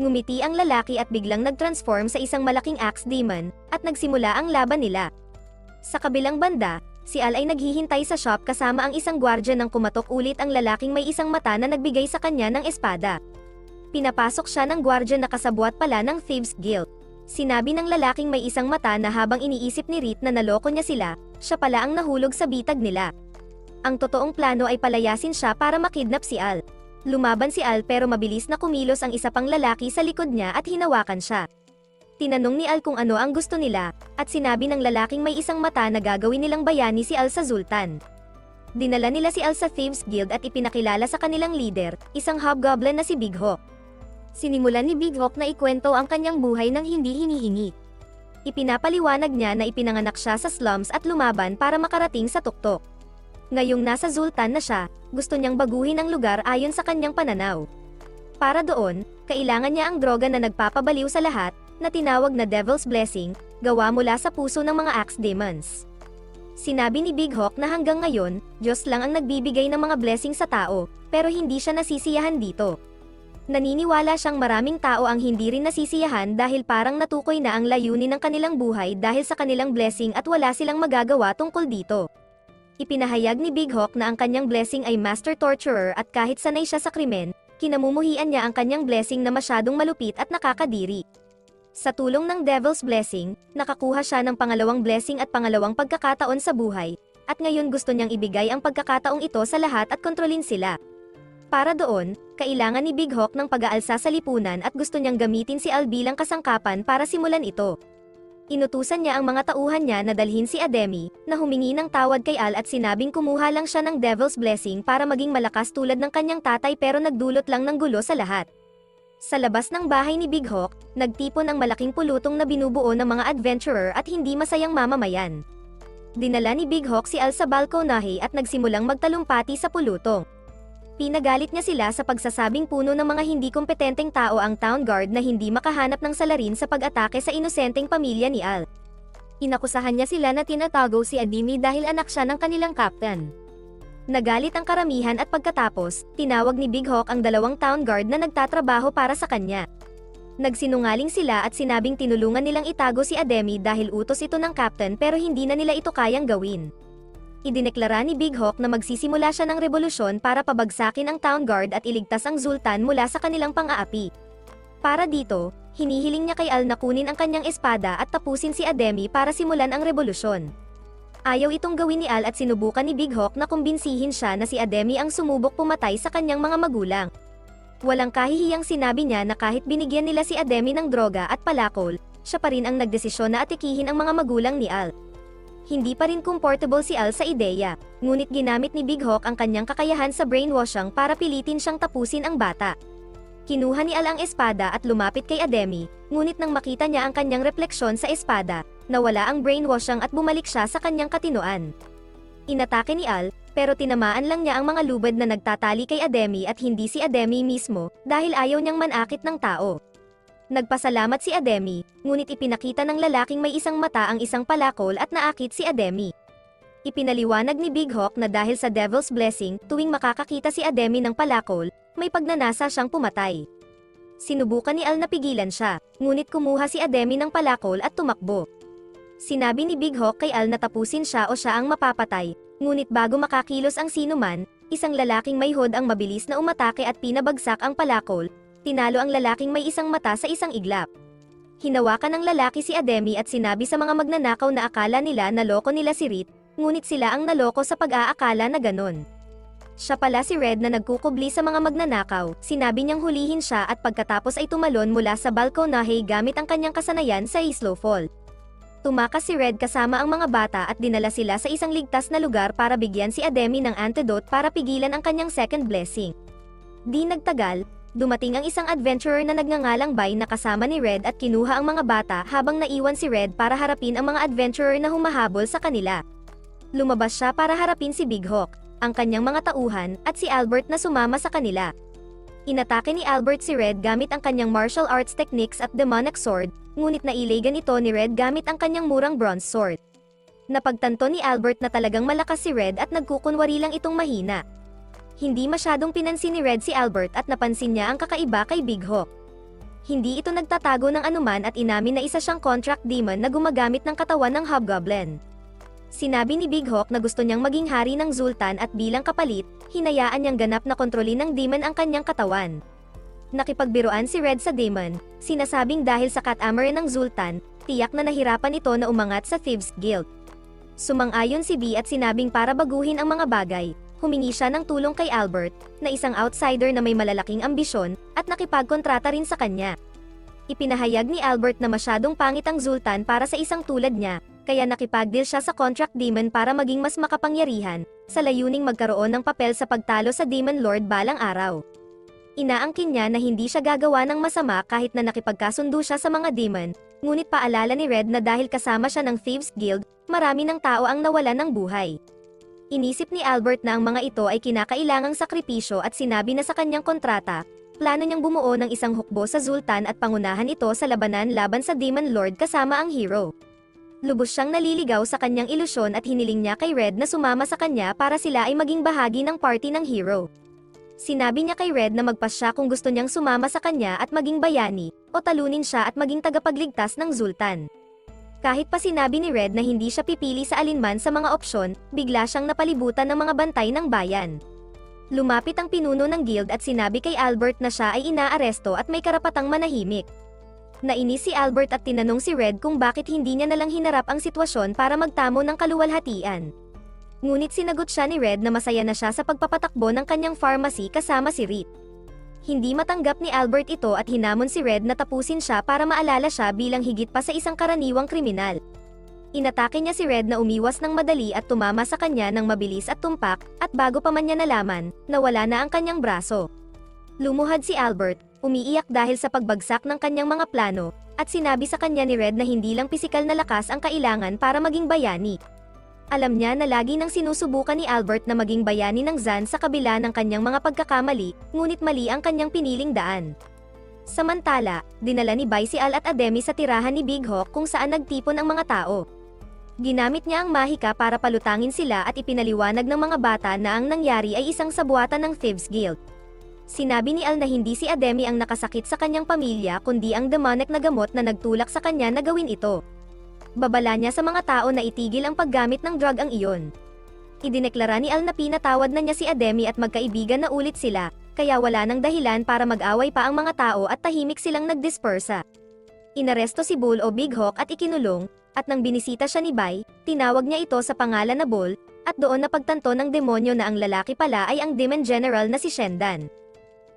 Ngumiti ang lalaki at biglang nag-transform sa isang malaking axe demon, at nagsimula ang laban nila. Sa kabilang banda, si Al ay naghihintay sa shop kasama ang isang gwardya nang kumatok ulit ang lalaking may isang mata na nagbigay sa kanya ng espada. Pinapasok siya ng gwardya na kasabwat pala ng Thieves Guild. Sinabi ng lalaking may isang mata na habang iniisip ni Reed na naloko niya sila, siya pala ang nahulog sa bitag nila. Ang totoong plano ay palayasin siya para makidnap si Al. Lumaban si Al pero mabilis na kumilos ang isa pang lalaki sa likod niya at hinawakan siya. Tinanong ni Al kung ano ang gusto nila, at sinabi ng lalaking may isang mata na gagawin nilang bayani si Al sa Zultan. Dinala nila si Al sa Thieves Guild at ipinakilala sa kanilang leader, isang hobgoblin na si Big Hawk. Sinimulan ni Big Hawk na ikwento ang kanyang buhay ng hindi hinihingi. Ipinapaliwanag niya na ipinanganak siya sa slums at lumaban para makarating sa tuktok. Ngayong nasa Zultan na siya, gusto niyang baguhin ang lugar ayon sa kanyang pananaw. Para doon, kailangan niya ang droga na nagpapabaliw sa lahat, na tinawag na Devil's Blessing, gawa mula sa puso ng mga Axe Demons. Sinabi ni Big Hawk na hanggang ngayon, Diyos lang ang nagbibigay ng mga blessing sa tao, pero hindi siya nasisiyahan dito. Naniniwala siyang maraming tao ang hindi rin nasisiyahan dahil parang natukoy na ang layunin ng kanilang buhay dahil sa kanilang blessing at wala silang magagawa tungkol dito. Ipinahayag ni Big Hawk na ang kanyang blessing ay Master Torturer at kahit sanay siya sa krimen, kinamumuhian niya ang kanyang blessing na masyadong malupit at nakakadiri. Sa tulong ng Devil's Blessing, nakakuha siya ng pangalawang blessing at pangalawang pagkakataon sa buhay, at ngayon gusto niyang ibigay ang pagkakataong ito sa lahat at kontrolin sila. Para doon, kailangan ni Big Hawk ng pag-aalsa sa lipunan at gusto niyang gamitin si Al bilang kasangkapan para simulan ito. Inutusan niya ang mga tauhan niya na dalhin si Ademi, na humingi ng tawad kay Al at sinabing kumuha lang siya ng Devil's Blessing para maging malakas tulad ng kanyang tatay pero nagdulot lang ng gulo sa lahat. Sa labas ng bahay ni Big Hawk, nagtipon ang malaking pulutong na binubuo ng mga adventurer at hindi masayang mamamayan. Dinala ni Big Hawk si Al sa balkonahe at nagsimulang magtalumpati sa pulutong. Pinagalit niya sila sa pagsasabing puno ng mga hindi kompetenteng tao ang town guard na hindi makahanap ng salarin sa pag-atake sa inosenteng pamilya ni Al. Inakusahan niya sila na tinatago si Ademi dahil anak siya ng kanilang captain. Nagalit ang karamihan at pagkatapos, tinawag ni Big Hawk ang dalawang town guard na nagtatrabaho para sa kanya. Nagsinungaling sila at sinabing tinulungan nilang itago si Ademi dahil utos ito ng captain pero hindi na nila ito kayang gawin. Idineklara ni Big Hawk na magsisimula siya ng revolusyon para pabagsakin ang town guard at iligtas ang Zultan mula sa kanilang pang-aapi. Para dito, hinihiling niya kay Al na kunin ang kanyang espada at tapusin si Ademi para simulan ang revolusyon. Ayaw itong gawin ni Al at sinubukan ni Big Hawk na kumbinsihin siya na si Ademi ang sumubok pumatay sa kanyang mga magulang. Walang kahihiyang sinabi niya na kahit binigyan nila si Ademi ng droga at palakol, siya pa rin ang nagdesisyon na atikihin ang mga magulang ni Al. Hindi pa rin comfortable si Al sa ideya, ngunit ginamit ni Big Hawk ang kanyang kakayahan sa brainwashing para pilitin siyang tapusin ang bata. Kinuha ni Al ang espada at lumapit kay Ademi, ngunit nang makita niya ang kanyang refleksyon sa espada, nawala ang brainwashing at bumalik siya sa kanyang katinoan. Inatake ni Al, pero tinamaan lang niya ang mga lubad na nagtatali kay Ademi at hindi si Ademi mismo, dahil ayaw niyang manakit ng tao. Nagpasalamat si Ademi, ngunit ipinakita ng lalaking may isang mata ang isang palakol at naakit si Ademi. Ipinaliwanag ni Big Hawk na dahil sa Devil's Blessing, tuwing makakakita si Ademi ng palakol, may pagnanasa siyang pumatay. Sinubukan ni Al na pigilan siya, ngunit kumuha si Ademi ng palakol at tumakbo. Sinabi ni Big Hawk kay Al na tapusin siya o siya ang mapapatay, ngunit bago makakilos ang sinuman, isang lalaking may hood ang mabilis na umatake at pinabagsak ang palakol. Tinalo ang lalaking may isang mata sa isang iglap. Hinawakan ng lalaki si Ademi at sinabi sa mga magnanakaw na akala nila naloko nila si Rit, ngunit sila ang naloko sa pag-aakala na ganon. Siya pala si Red na nagkukubli sa mga magnanakaw, sinabi niyang hulihin siya at pagkatapos ay tumalon mula sa balkonahe gamit ang kanyang kasanayan sa slow fall. Tumakas si Red kasama ang mga bata at dinala sila sa isang ligtas na lugar para bigyan si Ademi ng antidote para pigilan ang kanyang second blessing. Di nagtagal, dumating ang isang adventurer na nagngangalang Bay na kasama ni Red at kinuha ang mga bata habang naiwan si Red para harapin ang mga adventurer na humahabol sa kanila. Lumabas siya para harapin si Big Hawk, ang kanyang mga tauhan, at si Albert na sumama sa kanila. Inatake ni Albert si Red gamit ang kanyang martial arts techniques at demonic sword, ngunit nailagan ito ni Red gamit ang kanyang murang bronze sword. Napagtanto ni Albert na talagang malakas si Red at nagkukunwari lang itong mahina. Hindi masyadong pinansin ni Red si Albert at napansin niya ang kakaiba kay Big Hawk. Hindi ito nagtatago ng anuman at inamin na isa siyang contract demon na gumagamit ng katawan ng Hobgoblin. Sinabi ni Big Hawk na gusto niyang maging hari ng Zultan at bilang kapalit, hinayaan niyang ganap na kontrolin ng demon ang kanyang katawan. Nakipagbiruan si Red sa demon, sinasabing dahil sa catamaran ng Zultan, tiyak na nahirapan ito na umangat sa Thieves Guild. Sumang-ayon si B at sinabing para baguhin ang mga bagay, humingi siya ng tulong kay Albert, na isang outsider na may malalaking ambisyon, at nakipagkontrata rin sa kanya. Ipinahayag ni Albert na masyadong pangit ang Zultan para sa isang tulad niya, kaya nakipagdeal siya sa contract demon para maging mas makapangyarihan, sa layuning magkaroon ng papel sa pagtalo sa Demon Lord balang araw. Inaangkin niya na hindi siya gagawa ng masama kahit na nakipagkasundo siya sa mga demon, ngunit paalala ni Red na dahil kasama siya ng Thieves Guild, marami ng tao ang nawalan ng buhay. Inisip ni Albert na ang mga ito ay kinakailangang sakripisyo at sinabi na sa kanyang kontrata, plano niyang bumuo ng isang hukbo sa Zultan at pangunahan ito sa labanan laban sa Demon Lord kasama ang hero. Lubos siyang naliligaw sa kanyang ilusyon at hiniling niya kay Red na sumama sa kanya para sila ay maging bahagi ng party ng hero. Sinabi niya kay Red na magpas siya kung gusto niyang sumama sa kanya at maging bayani, o talunin siya at maging tagapagligtas ng Zultan. Kahit pa sinabi ni Red na hindi siya pipili sa alinman sa mga opsyon, bigla siyang napalibutan ng mga bantay ng bayan. Lumapit ang pinuno ng guild at sinabi kay Albert na siya ay inaaresto at may karapatang manahimik. Nainis si Albert at tinanong si Red kung bakit hindi niya nalang hinarap ang sitwasyon para magtamo ng kaluwalhatian. Ngunit sinagot siya ni Red na masaya na siya sa pagpapatakbo ng kanyang pharmacy kasama si Reed. Hindi matanggap ni Albert ito at hinamon si Red na tapusin siya para maalala siya bilang higit pa sa isang karaniwang kriminal. Inatake niya si Red na umiwas ng madali at tumama sa kanya ng mabilis at tumpak, at bago pa man niya nalaman, nawala na ang kanyang braso. Lumuhad si Albert, umiiyak dahil sa pagbagsak ng kanyang mga plano, at sinabi sa kanya ni Red na hindi lang pisikal na lakas ang kailangan para maging bayani. Alam niya na lagi nang sinusubukan ni Albert na maging bayani ng Zan sa kabila ng kanyang mga pagkakamali, ngunit mali ang kanyang piniling daan. Samantala, dinala ni Bai si Al at Ademi sa tirahan ni Big Hawk kung saan nagtipon ang mga tao. Ginamit niya ang mahika para palutangin sila at ipinaliwanag ng mga bata na ang nangyari ay isang sabuatan ng Thieves Guild. Sinabi ni Al na hindi si Ademi ang nakasakit sa kanyang pamilya kundi ang demonic na gamot na nagtulak sa kanya na gawin ito. Babala niya sa mga tao na itigil ang paggamit ng drug ang iyon. Idineklara ni Al na pinatawad na niya si Ademi at magkaibigan na ulit sila, kaya wala nang dahilan para mag-away pa ang mga tao at tahimik silang nagdispersa. Inaresto si Bull o Big Hawk at ikinulong, at nang binisita siya ni Bai, tinawag niya ito sa pangalan na Bull, at doon napagtanto ng demonyo na ang lalaki pala ay ang Demon General na si Shendan.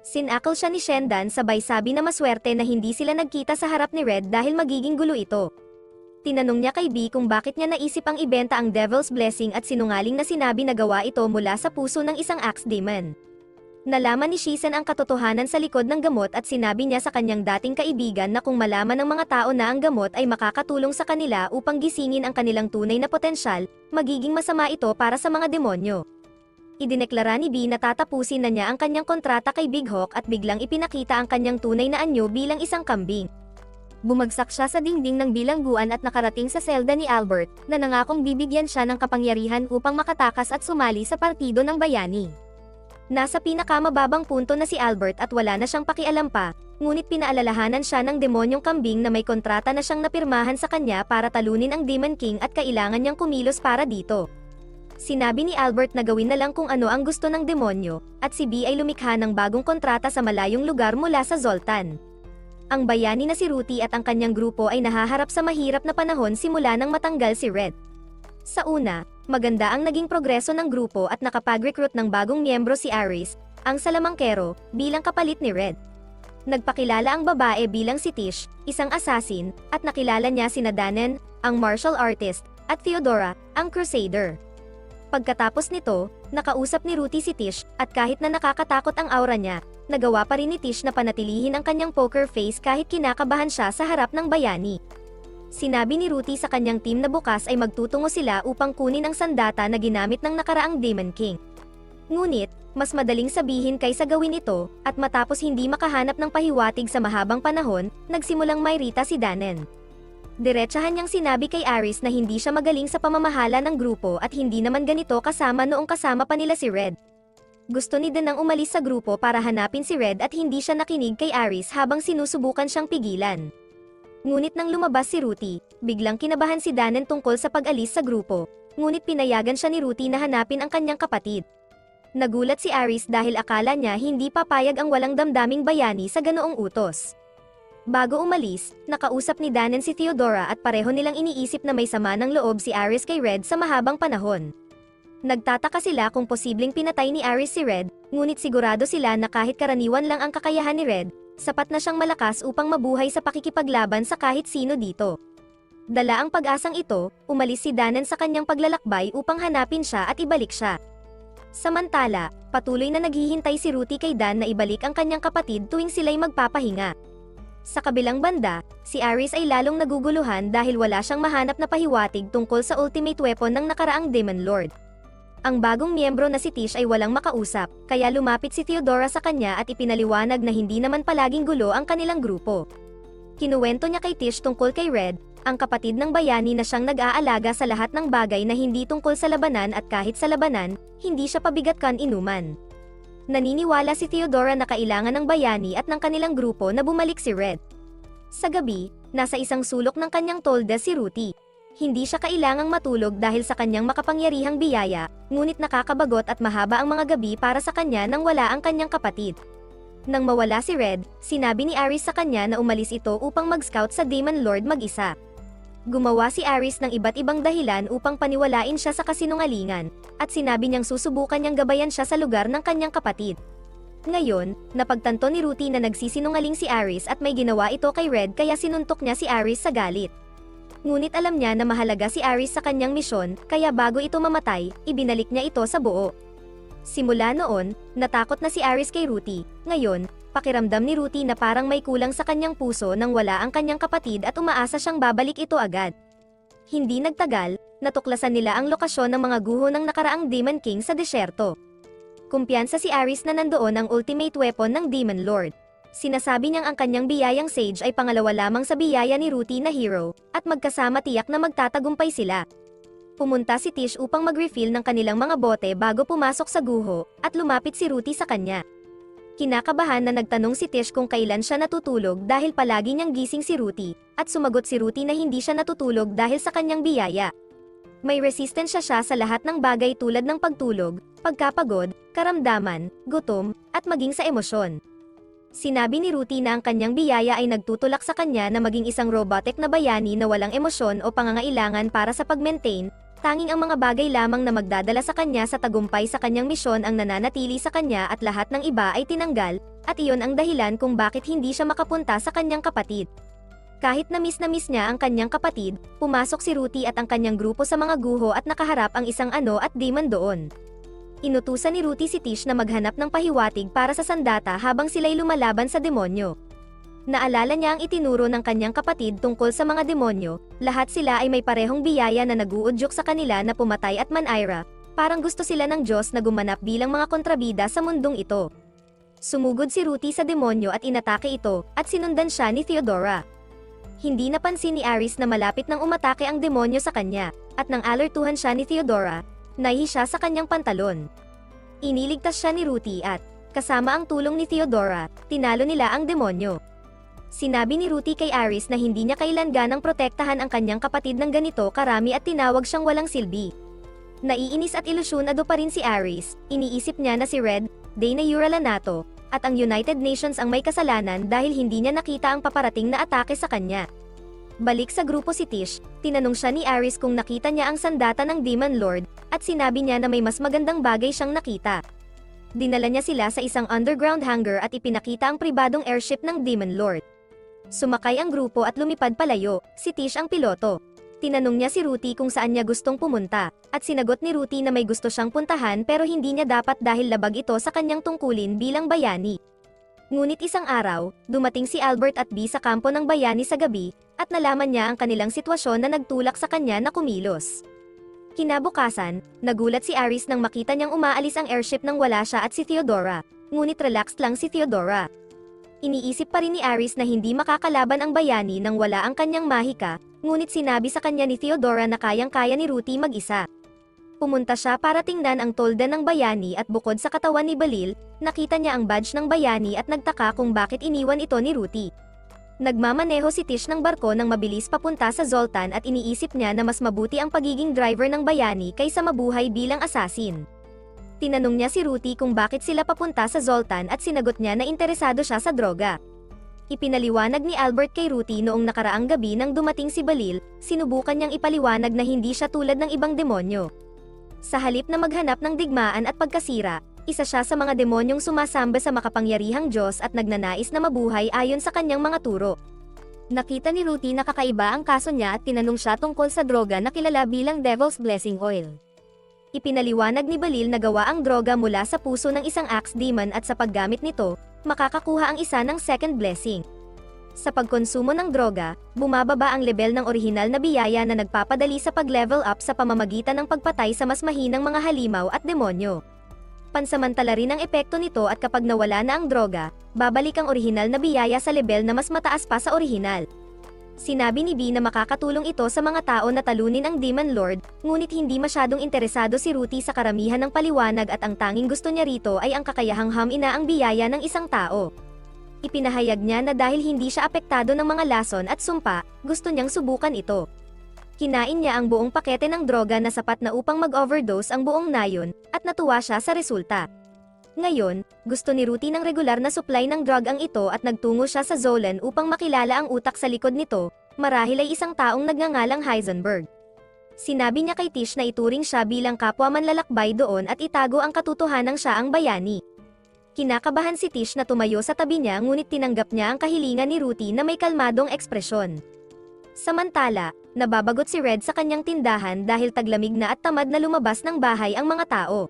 Sinakal siya ni Shendan sabay sabi na maswerte na hindi sila nagkita sa harap ni Red dahil magiging gulo ito. Tinanong niya kay B kung bakit niya naisip ang ibenta ang Devil's Blessing at sinungaling na sinabi na gawa ito mula sa puso ng isang Axe Demon. Nalaman ni Shizen ang katotohanan sa likod ng gamot at sinabi niya sa kanyang dating kaibigan na kung malaman ng mga tao na ang gamot ay makakatulong sa kanila upang gisingin ang kanilang tunay na potensyal, magiging masama ito para sa mga demonyo. Idineklara ni B na tatapusin na niya ang kanyang kontrata kay Big Hawk at biglang ipinakita ang kanyang tunay na anyo bilang isang kambing. Bumagsak siya sa dingding ng bilangguan at nakarating sa selda ni Albert, na nangakong bibigyan siya ng kapangyarihan upang makatakas at sumali sa partido ng bayani. Nasa pinakamababang punto na si Albert at wala na siyang pakialam pa, ngunit pinaalalahanan siya ng demonyong kambing na may kontrata na siyang napirmahan sa kanya para talunin ang Demon King at kailangan niyang kumilos para dito. Sinabi ni Albert na gawin na lang kung ano ang gusto ng demonyo, at si B ay lumikha ng bagong kontrata sa malayong lugar mula sa Zoltan. Ang bayani na si Ruti at ang kanyang grupo ay nahaharap sa mahirap na panahon simula nang matanggal si Red. Sa una, maganda ang naging progreso ng grupo at nakapag-recruit ng bagong miyembro si Aris, ang salamangkero, bilang kapalit ni Red. Nagpakilala ang babae bilang si Tish, isang assassin, at nakilala niya sina Danen, ang martial artist, at Theodora, ang crusader. Pagkatapos nito, nakausap ni Ruti si Tish, at kahit na nakakatakot ang aura niya, nagawa pa rin ni Tish na panatilihin ang kanyang poker face kahit kinakabahan siya sa harap ng bayani. Sinabi ni Ruti sa kanyang team na bukas ay magtutungo sila upang kunin ang sandata na ginamit ng nakaraang Demon King. Ngunit, mas madaling sabihin kaysa gawin ito, at matapos hindi makahanap ng pahiwatig sa mahabang panahon, nagsimulang mayrita si Danen. Diretsahan niyang sinabi kay Aris na hindi siya magaling sa pamamahala ng grupo at hindi naman ganito kasama noong kasama pa nila si Red. Gusto ni Danang umalis sa grupo para hanapin si Red at hindi siya nakinig kay Aris habang sinusubukan siyang pigilan. Ngunit nang lumabas si Ruti, biglang kinabahan si Danen tungkol sa pag-alis sa grupo, ngunit pinayagan siya ni Ruti na hanapin ang kanyang kapatid. Nagulat si Aris dahil akala niya hindi papayag ang walang damdaming bayani sa ganoong utos. Bago umalis, nakausap ni Danen si Theodora at pareho nilang iniisip na may sama ng loob si Aris kay Red sa mahabang panahon. Nagtataka sila kung posibleng pinatay ni Aris si Red, ngunit sigurado sila na kahit karaniwan lang ang kakayahan ni Red, sapat na siyang malakas upang mabuhay sa pakikipaglaban sa kahit sino dito. Dala ang pag-asang ito, umalis si Danen sa kanyang paglalakbay upang hanapin siya at ibalik siya. Samantala, patuloy na naghihintay si Ruti kay Dan na ibalik ang kanyang kapatid tuwing sila'y magpapahinga. Sa kabilang banda, si Aris ay lalong naguguluhan dahil wala siyang mahanap na pahiwatig tungkol sa ultimate weapon ng nakaraang Demon Lord. Ang bagong miyembro na si Tish ay walang makausap, kaya lumapit si Theodora sa kanya at ipinaliwanag na hindi naman palaging gulo ang kanilang grupo. Kinuwento niya kay Tish tungkol kay Red, ang kapatid ng bayani na siyang nag-aalaga sa lahat ng bagay na hindi tungkol sa labanan at kahit sa labanan, hindi siya pabigat kan inuman. Naniniwala si Theodora na kailangan ng bayani at ng kanilang grupo na bumalik si Red. Sa gabi, nasa isang sulok ng kanyang tolda si Ruthie. Hindi siya kailangang matulog dahil sa kanyang makapangyarihang biyaya, ngunit nakakabagot at mahaba ang mga gabi para sa kanya nang wala ang kanyang kapatid. Nang mawala si Red, sinabi ni Aris sa kanya na umalis ito upang mag-scout sa Demon Lord mag-isa. Gumawa si Aris ng iba't ibang dahilan upang paniwalain siya sa kasinungalingan, at sinabi niyang susubukan niyang gabayan siya sa lugar ng kanyang kapatid. Ngayon, napagtanto ni Ruthie na nagsisinungaling si Aris at may ginawa ito kay Red kaya sinuntok niya si Aris sa galit. Ngunit alam niya na mahalaga si Aris sa kanyang misyon, kaya bago ito mamatay, ibinalik niya ito sa buo. Simula noon, natakot na si Aris kay Ruthie. Ngayon, pakiramdam ni Ruthie na parang may kulang sa kanyang puso nang wala ang kanyang kapatid at umaasa siyang babalik ito agad. Hindi nagtagal, natuklasan nila ang lokasyon ng mga guho ng nakaraang Demon King sa desyerto. Kumpiyansa si Aris na nandoon ang ultimate weapon ng Demon Lord. Sinasabi niyang ang kanyang biyayang Sage ay pangalawa lamang sa biyaya ni Ruthie na hero, at magkasama tiyak na magtatagumpay sila. Pumunta si Tish upang mag-refill ng kanilang mga bote bago pumasok sa guho, at lumapit si Ruthie sa kanya. Kinakabahan na nagtanong si Tish kung kailan siya natutulog dahil palagi niyang gising si Ruthie, at sumagot si Ruthie na hindi siya natutulog dahil sa kanyang biyaya. May resistensya siya sa lahat ng bagay tulad ng pagtulog, pagkapagod, karamdaman, gutom, at maging sa emosyon. Sinabi ni Ruthie na ang kanyang biyaya ay nagtutulak sa kanya na maging isang robotic na bayani na walang emosyon o pangangailangan para sa pag-maintain, tanging ang mga bagay lamang na magdadala sa kanya sa tagumpay sa kanyang misyon ang nananatili sa kanya at lahat ng iba ay tinanggal, at iyon ang dahilan kung bakit hindi siya makapunta sa kanyang kapatid. Kahit na miss niya ang kanyang kapatid, pumasok si Ruthie at ang kanyang grupo sa mga guho at nakaharap ang isang ano at demon doon. Inutusan ni Ruthie si Tish na maghanap ng pahiwatig para sa sandata habang sila'y lumalaban sa demonyo. Naalala niya ang itinuro ng kanyang kapatid tungkol sa mga demonyo, lahat sila ay may parehong biyaya na nag-uudyok sa kanila na pumatay at manaira, parang gusto sila ng Diyos na gumanap bilang mga kontrabida sa mundong ito. Sumugod si Ruthie sa demonyo at inatake ito, at sinundan siya ni Theodora. Hindi napansin ni Aris na malapit nang umatake ang demonyo sa kanya, at nang alertuhan siya ni Theodora, nahi siya sa kanyang pantalon. Iniligtas siya ni Ruthie at, kasama ang tulong ni Theodora, tinalo nila ang demonyo. Sinabi ni Ruthie kay Aris na hindi niya kailan ganang protektahan ang kanyang kapatid ng ganito karami at tinawag siyang walang silbi. Naiinis at ilusyonado pa rin si Aris, iniisip niya na si Red, Dana Uralanato, at ang United Nations ang may kasalanan dahil hindi niya nakita ang paparating na atake sa kanya. Balik sa grupo si Tish, tinanong siya ni Aris kung nakita niya ang sandata ng Demon Lord, at sinabi niya na may mas magandang bagay siyang nakita. Dinala niya sila sa isang underground hangar at ipinakita ang pribadong airship ng Demon Lord. Sumakay ang grupo at lumipad palayo, si Tish ang piloto. Tinanong niya si Ruthie kung saan niya gustong pumunta, at sinagot ni Ruthie na may gusto siyang puntahan pero hindi niya dapat dahil labag ito sa kanyang tungkulin bilang bayani. Ngunit isang araw, dumating si Albert at Bee sa kampo ng bayani sa gabi, at nalaman niya ang kanilang sitwasyon na nagtulak sa kanya na kumilos. Kinabukasan, nagulat si Aris nang makita niyang umaalis ang airship nang wala siya at si Theodora, ngunit relaxed lang si Theodora. Iniisip pa rin ni Aris na hindi makakalaban ang bayani nang wala ang kanyang mahika, ngunit sinabi sa kanya ni Theodora na kayang-kaya ni Ruthie mag-isa. Pumunta siya para tingnan ang tolda ng bayani at bukod sa katawan ni Balil, nakita niya ang badge ng bayani at nagtaka kung bakit iniwan ito ni Ruthie. Nagmamaneho si Tish ng barko nang mabilis papunta sa Zoltan at iniisip niya na mas mabuti ang pagiging driver ng bayani kaysa mabuhay bilang assassin. Tinanong niya si Ruthie kung bakit sila papunta sa Zoltan at sinagot niya na interesado siya sa droga. Ipinaliwanag ni Albert kay Ruthie noong nakaraang gabi nang dumating si Balil, sinubukan niyang ipaliwanag na hindi siya tulad ng ibang demonyo. Sa halip na maghanap ng digmaan at pagkasira, isa siya sa mga demonyong sumasamba sa makapangyarihang Diyos at nagnanais na mabuhay ayon sa kanyang mga turo. Nakita ni Ruthie na kakaiba ang kaso niya at tinanong siya tungkol sa droga na kilala bilang Devil's Blessing Oil. Ipinaliwanag ni Balil na gawa ang droga mula sa puso ng isang axe demon at sa paggamit nito, makakakuha ang isa ng second blessing. Sa pagkonsumo ng droga, bumababa ang lebel ng orihinal na biyaya na nagpapadali sa pag-level up sa pamamagitan ng pagpatay sa mas mahinang mga halimaw at demonyo. Pansamantala rin ang epekto nito at kapag nawala na ang droga, babalik ang orihinal na biyaya sa lebel na mas mataas pa sa orihinal. Sinabi ni B na makakatulong ito sa mga tao na talunin ang Demon Lord, ngunit hindi masyadong interesado si Ruti sa karamihan ng paliwanag at ang tanging gusto niya rito ay ang kakayahang hamina ang biyaya ng isang tao. Ipinahayag niya na dahil hindi siya apektado ng mga lason at sumpa, gusto niyang subukan ito. Kinain niya ang buong pakete ng droga na sapat na upang mag-overdose ang buong nayon, at natuwa siya sa resulta. Ngayon, gusto ni Ruti ng regular na supply ng drug ang ito at nagtungo siya sa Zolan upang makilala ang utak sa likod nito, marahil ay isang taong nagngangalang Heisenberg. Sinabi niya kay Tish na ituring siya bilang kapwa manlalakbay doon at itago ang katotohanang siya ang bayani. Kinakabahan si Tish na tumayo sa tabi niya ngunit tinanggap niya ang kahilingan ni Ruti na may kalmadong ekspresyon. Samantala, nababagot si Red sa kanyang tindahan dahil taglamig na at tamad na lumabas ng bahay ang mga tao.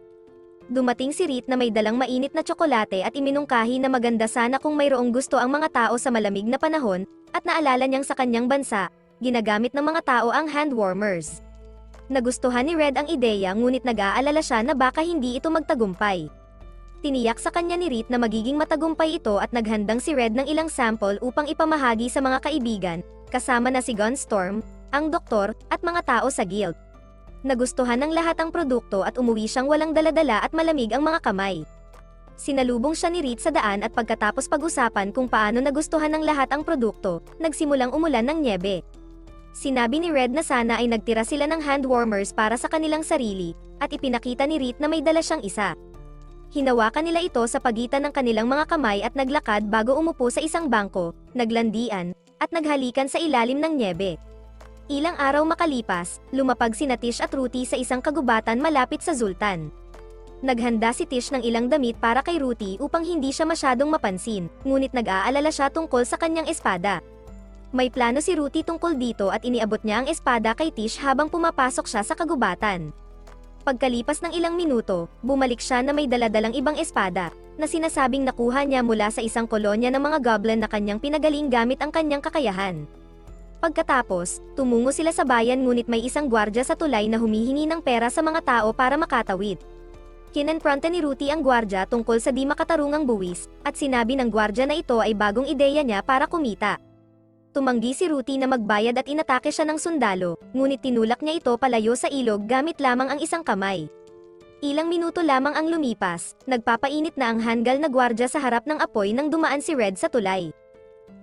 Dumating si Rit na may dalang mainit na tsokolate at iminungkahi na maganda sana kung mayroong gusto ang mga tao sa malamig na panahon, at naalala niyang sa kanyang bansa, ginagamit ng mga tao ang hand warmers. Nagustuhan ni Red ang ideya ngunit nag-aalala siya na baka hindi ito magtagumpay. Tiniyak sa kanya ni Rit na magiging matagumpay ito at naghandang si Red ng ilang sample upang ipamahagi sa mga kaibigan, kasama na si Gunstorm, ang doktor, at mga tao sa guild. Nagustuhan ng lahat ang produkto at umuwi siyang walang daladala at malamig ang mga kamay. Sinalubong siya ni Rit sa daan at pagkatapos pag-usapan kung paano nagustuhan ng lahat ang produkto, nagsimulang umulan ng nyebe. Sinabi ni Red na sana ay nagtira sila ng hand warmers para sa kanilang sarili, at ipinakita ni Rit na may dala siyang isa. Hinawakan nila ito sa pagitan ng kanilang mga kamay at naglakad bago umupo sa isang bangko, naglandian, at naghalikan sa ilalim ng nyebe. Ilang araw makalipas, lumapag sina Tish at Ruti sa isang kagubatan malapit sa Zultan. Naghanda si Tish ng ilang damit para kay Ruti upang hindi siya masyadong mapansin, ngunit nag-aalala siya tungkol sa kanyang espada. May plano si Ruti tungkol dito at iniabot niya ang espada kay Tish habang pumapasok siya sa kagubatan. Pagkalipas ng ilang minuto, bumalik siya na may daladalang ibang espada, na sinasabing nakuha niya mula sa isang kolonya ng mga goblin na kanyang pinagaling gamit ang kanyang kakayahan. Pagkatapos, tumungo sila sa bayan ngunit may isang gwardya sa tulay na humihingi ng pera sa mga tao para makatawid. Kinonfronta ni Ruti ang gwardya tungkol sa di makatarungang buwis, at sinabi ng gwardya na ito ay bagong ideya niya para kumita. Tumanggi si Ruti na magbayad at inatake siya ng sundalo, ngunit tinulak niya ito palayo sa ilog gamit lamang ang isang kamay. Ilang minuto lamang ang lumipas, nagpapainit na ang hanggal na gwardya sa harap ng apoy nang dumaan si Red sa tulay.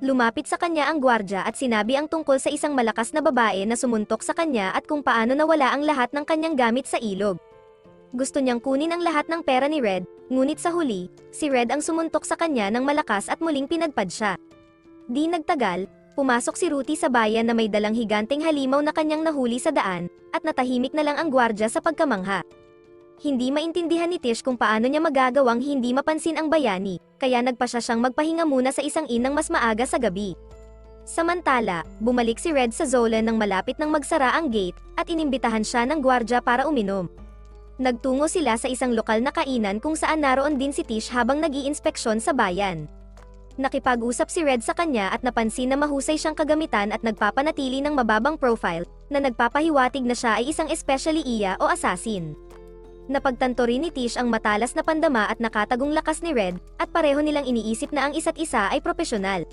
Lumapit sa kanya ang gwardya at sinabi ang tungkol sa isang malakas na babae na sumuntok sa kanya at kung paano nawala ang lahat ng kanyang gamit sa ilog. Gusto niyang kunin ang lahat ng pera ni Red, ngunit sa huli, si Red ang sumuntok sa kanya ng malakas at muling pinagpad siya. Di nagtagal, pumasok si Ruti sa bayan na may dalang higanteng halimaw na kanyang nahuli sa daan, at natahimik na lang ang gwardya sa pagkamangha. Hindi maintindihan ni Tish kung paano niya magagawang hindi mapansin ang bayani, kaya nagpasya siyang magpahinga muna sa isang inn nang mas maaga sa gabi. Samantala, bumalik si Red sa Zolan nang malapit nang magsara ang gate, at inimbitahan siya ng gwardya para uminom. Nagtungo sila sa isang lokal na kainan kung saan naroon din si Tish habang nag-iinspeksyon sa bayan. Nakipag-usap si Red sa kanya at napansin na mahusay siyang kagamitan at nagpapanatili ng mababang profile, na nagpapahiwatig na siya ay isang especially iya o assassin. Napagtanto rin ni Tish ang matalas na pandama at nakatagong lakas ni Red, at pareho nilang iniisip na ang isa't isa ay propesyonal.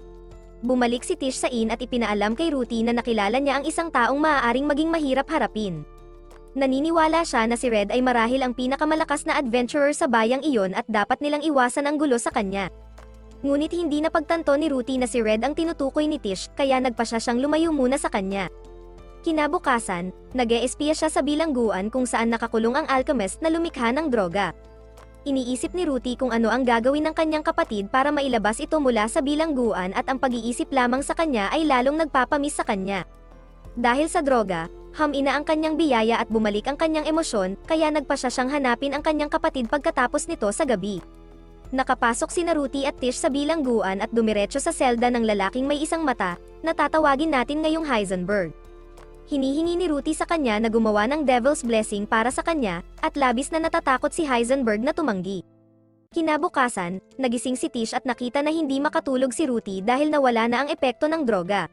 Bumalik si Tish sa inn at ipinaalam kay Ruti na nakilala niya ang isang taong maaaring maging mahirap harapin. Naniniwala siya na si Red ay marahil ang pinakamalakas na adventurer sa bayang iyon at dapat nilang iwasan ang gulo sa kanya. Ngunit hindi napagtanto ni Ruti na si Red ang tinutukoy ni Tish, kaya nagpasya siyang lumayo muna sa kanya. Kinabukasan, nag-eespiya siya sa bilangguan kung saan nakakulong ang alchemist na lumikha ng droga. Iniisip ni Ruti kung ano ang gagawin ng kanyang kapatid para mailabas ito mula sa bilangguan at ang pag-iisip lamang sa kanya ay lalong nagpapamiss sa kanya. Dahil sa droga, hamina ang kanyang biyaya at bumalik ang kanyang emosyon, kaya nagpasya siyang hanapin ang kanyang kapatid pagkatapos nito sa gabi. Nakapasok sina Ruti at Tish sa bilangguan at dumiretso sa selda ng lalaking may isang mata, na tatawagin natin ngayong Heisenberg. Hinihingi ni Ruti sa kanya na gumawa ng Devil's Blessing para sa kanya, at labis na natatakot si Heisenberg na tumanggi. Kinabukasan, nagising si Tish at nakita na hindi makatulog si Ruthie dahil nawala na ang epekto ng droga.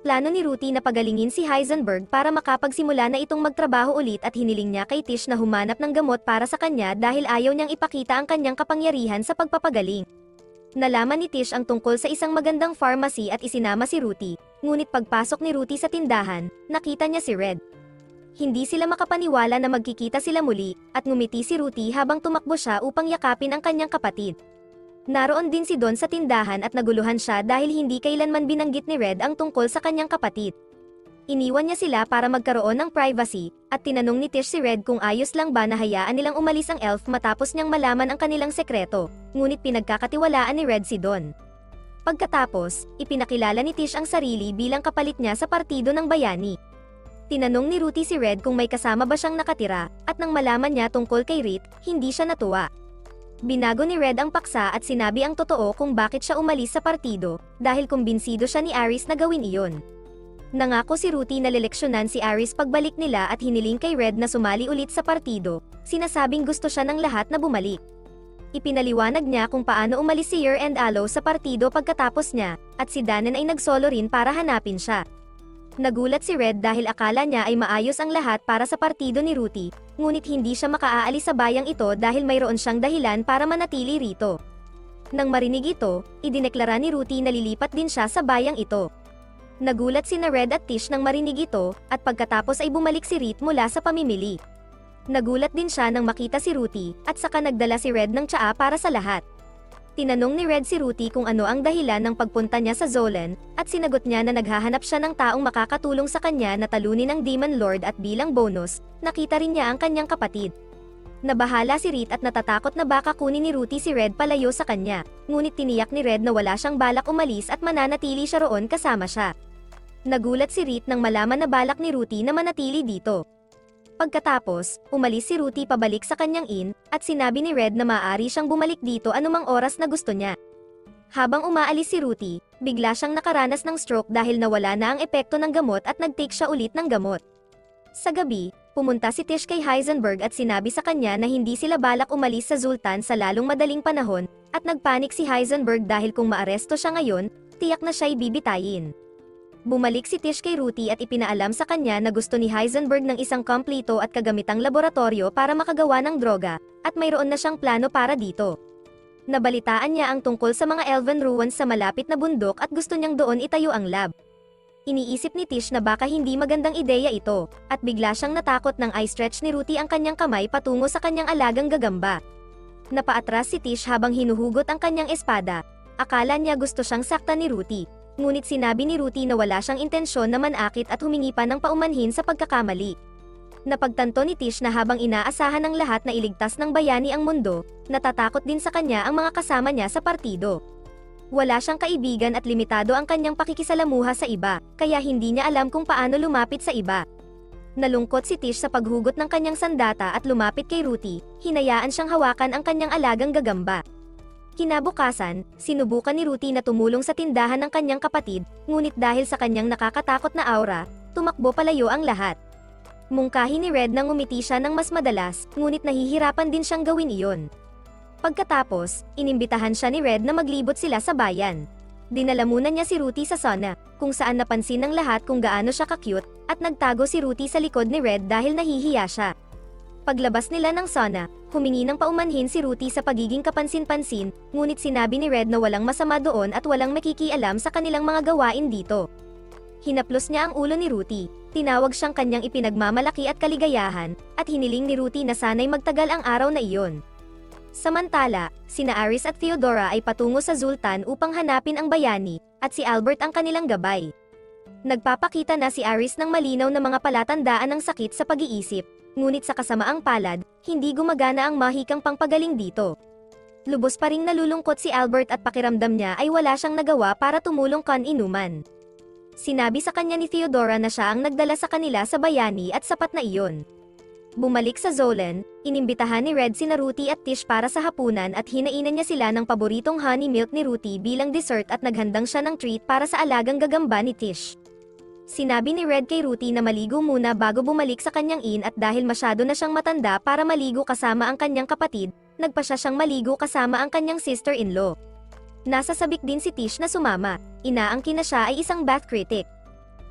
Plano ni Ruthie na pagalingin si Heisenberg para makapagsimula na itong magtrabaho ulit at hiniling niya kay Tish na humanap ng gamot para sa kanya dahil ayaw niyang ipakita ang kanyang kapangyarihan sa pagpapagaling. Nalaman ni Tish ang tungkol sa isang magandang pharmacy at isinama si Ruthie, ngunit pagpasok ni Ruthie sa tindahan, nakita niya si Red. Hindi sila makapaniwala na magkikita sila muli, at ngumiti si Ruthie habang tumakbo siya upang yakapin ang kanyang kapatid. Naroon din si Don sa tindahan at naguluhan siya dahil hindi kailanman binanggit ni Red ang tungkol sa kanyang kapatid. Iniwan niya sila para magkaroon ng privacy, at tinanong ni Tish si Red kung ayos lang ba na hayaan nilang umalis ang elf matapos niyang malaman ang kanilang sekreto, ngunit pinagkakatiwalaan ni Red si Don. Pagkatapos, ipinakilala ni Tish ang sarili bilang kapalit niya sa partido ng bayani. Tinanong ni Ruthie si Red kung may kasama ba siyang nakatira, at nang malaman niya tungkol kay Reed, hindi siya natuwa. Binago ni Red ang paksa at sinabi ang totoo kung bakit siya umalis sa partido, dahil kumbinsido siya ni Aris na gawin iyon. Nangako si Ruthie na leleksyonan si Aris pagbalik nila at hiniling kay Red na sumali ulit sa partido, sinasabing gusto siya ng lahat na bumalik. Ipinaliwanag niya kung paano umalis si Yer and Aloe sa partido pagkatapos niya, at si Danan ay nagsolo rin para hanapin siya. Nagulat si Red dahil akala niya ay maayos ang lahat para sa partido ni Ruthie, ngunit hindi siya makaalis sa bayang ito dahil mayroon siyang dahilan para manatili rito. Nang marinig ito, idineklara ni Ruthie na lilipat din siya sa bayang ito. Nagulat sina Red at Tish nang marinig ito, at pagkatapos ay bumalik si Reed mula sa pamimili. Nagulat din siya nang makita si Ruthie, at saka nagdala si Red ng tsaa para sa lahat. Tinanong ni Red si Ruthie kung ano ang dahilan ng pagpunta niya sa Zolan, at sinagot niya na naghahanap siya ng taong makakatulong sa kanya na talunin ang Demon Lord at bilang bonus, nakita rin niya ang kanyang kapatid. Nabahala si Reed at natatakot na baka kunin ni Ruthie si Red palayo sa kanya, ngunit tiniyak ni Red na wala siyang balak umalis at mananatili siya roon kasama siya. Nagulat si Reed nang malaman na balak ni Ruthie na manatili dito. Pagkatapos, umalis si Ruthie pabalik sa kanyang inn, at sinabi ni Red na maaari siyang bumalik dito anumang oras na gusto niya. Habang umaalis si Ruthie, bigla siyang nakaranas ng stroke dahil nawala na ang epekto ng gamot at nag-take siya ulit ng gamot. Sa gabi, pumunta si Tish kay Heisenberg at sinabi sa kanya na hindi sila balak umalis sa Zultan sa lalong madaling panahon, at nagpanik si Heisenberg dahil kung maaresto siya ngayon, tiyak na siya'y bibitayin. Bumalik si Tish kay Ruthie at ipinaalam sa kanya na gusto ni Heisenberg ng isang kompleto at kagamitang laboratorio para makagawa ng droga, at mayroon na siyang plano para dito. Nabalitaan niya ang tungkol sa mga Elven ruins sa malapit na bundok at gusto niyang doon itayo ang lab. Iniisip ni Tish na baka hindi magandang ideya ito, at bigla siyang natakot nang i-stretch ni Ruthie ang kanyang kamay patungo sa kanyang alagang gagamba. Napaatras si Tish habang hinuhugot ang kanyang espada. Akala niya gusto siyang saktan ni Ruthie. Ngunit sinabi ni Ruthie na wala siyang intensyon na manakit at humingi pa ng paumanhin sa pagkakamali. Napagtanto ni Tish na habang inaasahan ng lahat na iligtas ng bayani ang mundo, natatakot din sa kanya ang mga kasama niya sa partido. Wala siyang kaibigan at limitado ang kanyang pakikisalamuha sa iba, kaya hindi niya alam kung paano lumapit sa iba. Nalungkot si Tish sa paghugot ng kanyang sandata at lumapit kay Ruthie, hinayaan siyang hawakan ang kanyang alagang gagamba. Kinabukasan, sinubukan ni Ruthie na tumulong sa tindahan ng kanyang kapatid, ngunit dahil sa kanyang nakakatakot na aura, tumakbo palayo ang lahat. Mungkahi ni Red nang umiti siya ng mas madalas, ngunit nahihirapan din siyang gawin iyon. Pagkatapos, inimbitahan siya ni Red na maglibot sila sa bayan. Dinala muna niya si Ruthie sa sauna, kung saan napansin ng lahat kung gaano siya ka-cute, at nagtago si Ruthie sa likod ni Red dahil nahihiya siya. Paglabas nila ng sauna, humingi ng paumanhin si Ruthie sa pagiging kapansin-pansin, ngunit sinabi ni Red na walang masama doon at walang makikialam sa kanilang mga gawain dito. Hinaplos niya ang ulo ni Ruthie, tinawag siyang kanyang ipinagmamalaki at kaligayahan, at hiniling ni Ruthie na sana'y magtagal ang araw na iyon. Samantala, sina Aris at Theodora ay patungo sa Zultan upang hanapin ang bayani, at si Albert ang kanilang gabay. Nagpapakita na si Aris ng malinaw na mga palatandaan ng sakit sa pag-iisip, ngunit sa kasamaang palad, hindi gumagana ang mahikang pangpagaling dito. Lubos pa ring nalulungkot si Albert at pakiramdam niya ay wala siyang nagawa para tumulong kan inuman. Sinabi sa kanya ni Theodora na siya ang nagdala sa kanila sa bayani at sapat na iyon. Bumalik sa Zolan, inimbitahan ni Red sina Ruthie at Tish para sa hapunan at hinainan niya sila ng paboritong honey milk ni Ruthie bilang dessert at naghandang siya ng treat para sa alagang gagamba ni Tish. Sinabi ni Red kay Ruthie na maligo muna bago bumalik sa kanyang inn at dahil masyado na siyang matanda para maligo kasama ang kanyang kapatid, nagpa siyang maligo kasama ang kanyang sister-in-law. Nasa sabik din si Tish na sumama, inaangkin na siya ay isang bath critic.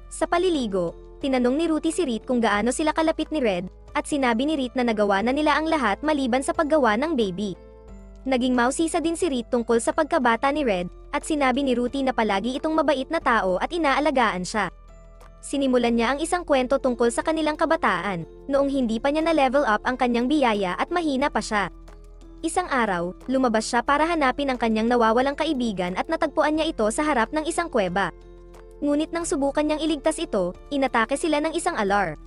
Sa paliligo, tinanong ni Ruthie si Reed kung gaano sila kalapit ni Red, at sinabi ni Reed na nagawa na nila ang lahat maliban sa paggawa ng baby. Naging mausisa din si Reed tungkol sa pagkabata ni Red, at sinabi ni Ruthie na palagi itong mabait na tao at inaalagaan siya. Sinimulan niya ang isang kwento tungkol sa kanilang kabataan, noong hindi pa niya na-level up ang kanyang biyaya at mahina pa siya. Isang araw, lumabas siya para hanapin ang kanyang nawawalang kaibigan at natagpuan niya ito sa harap ng isang kuweba. Ngunit nang subukan niyang iligtas ito, inatake sila ng isang alar.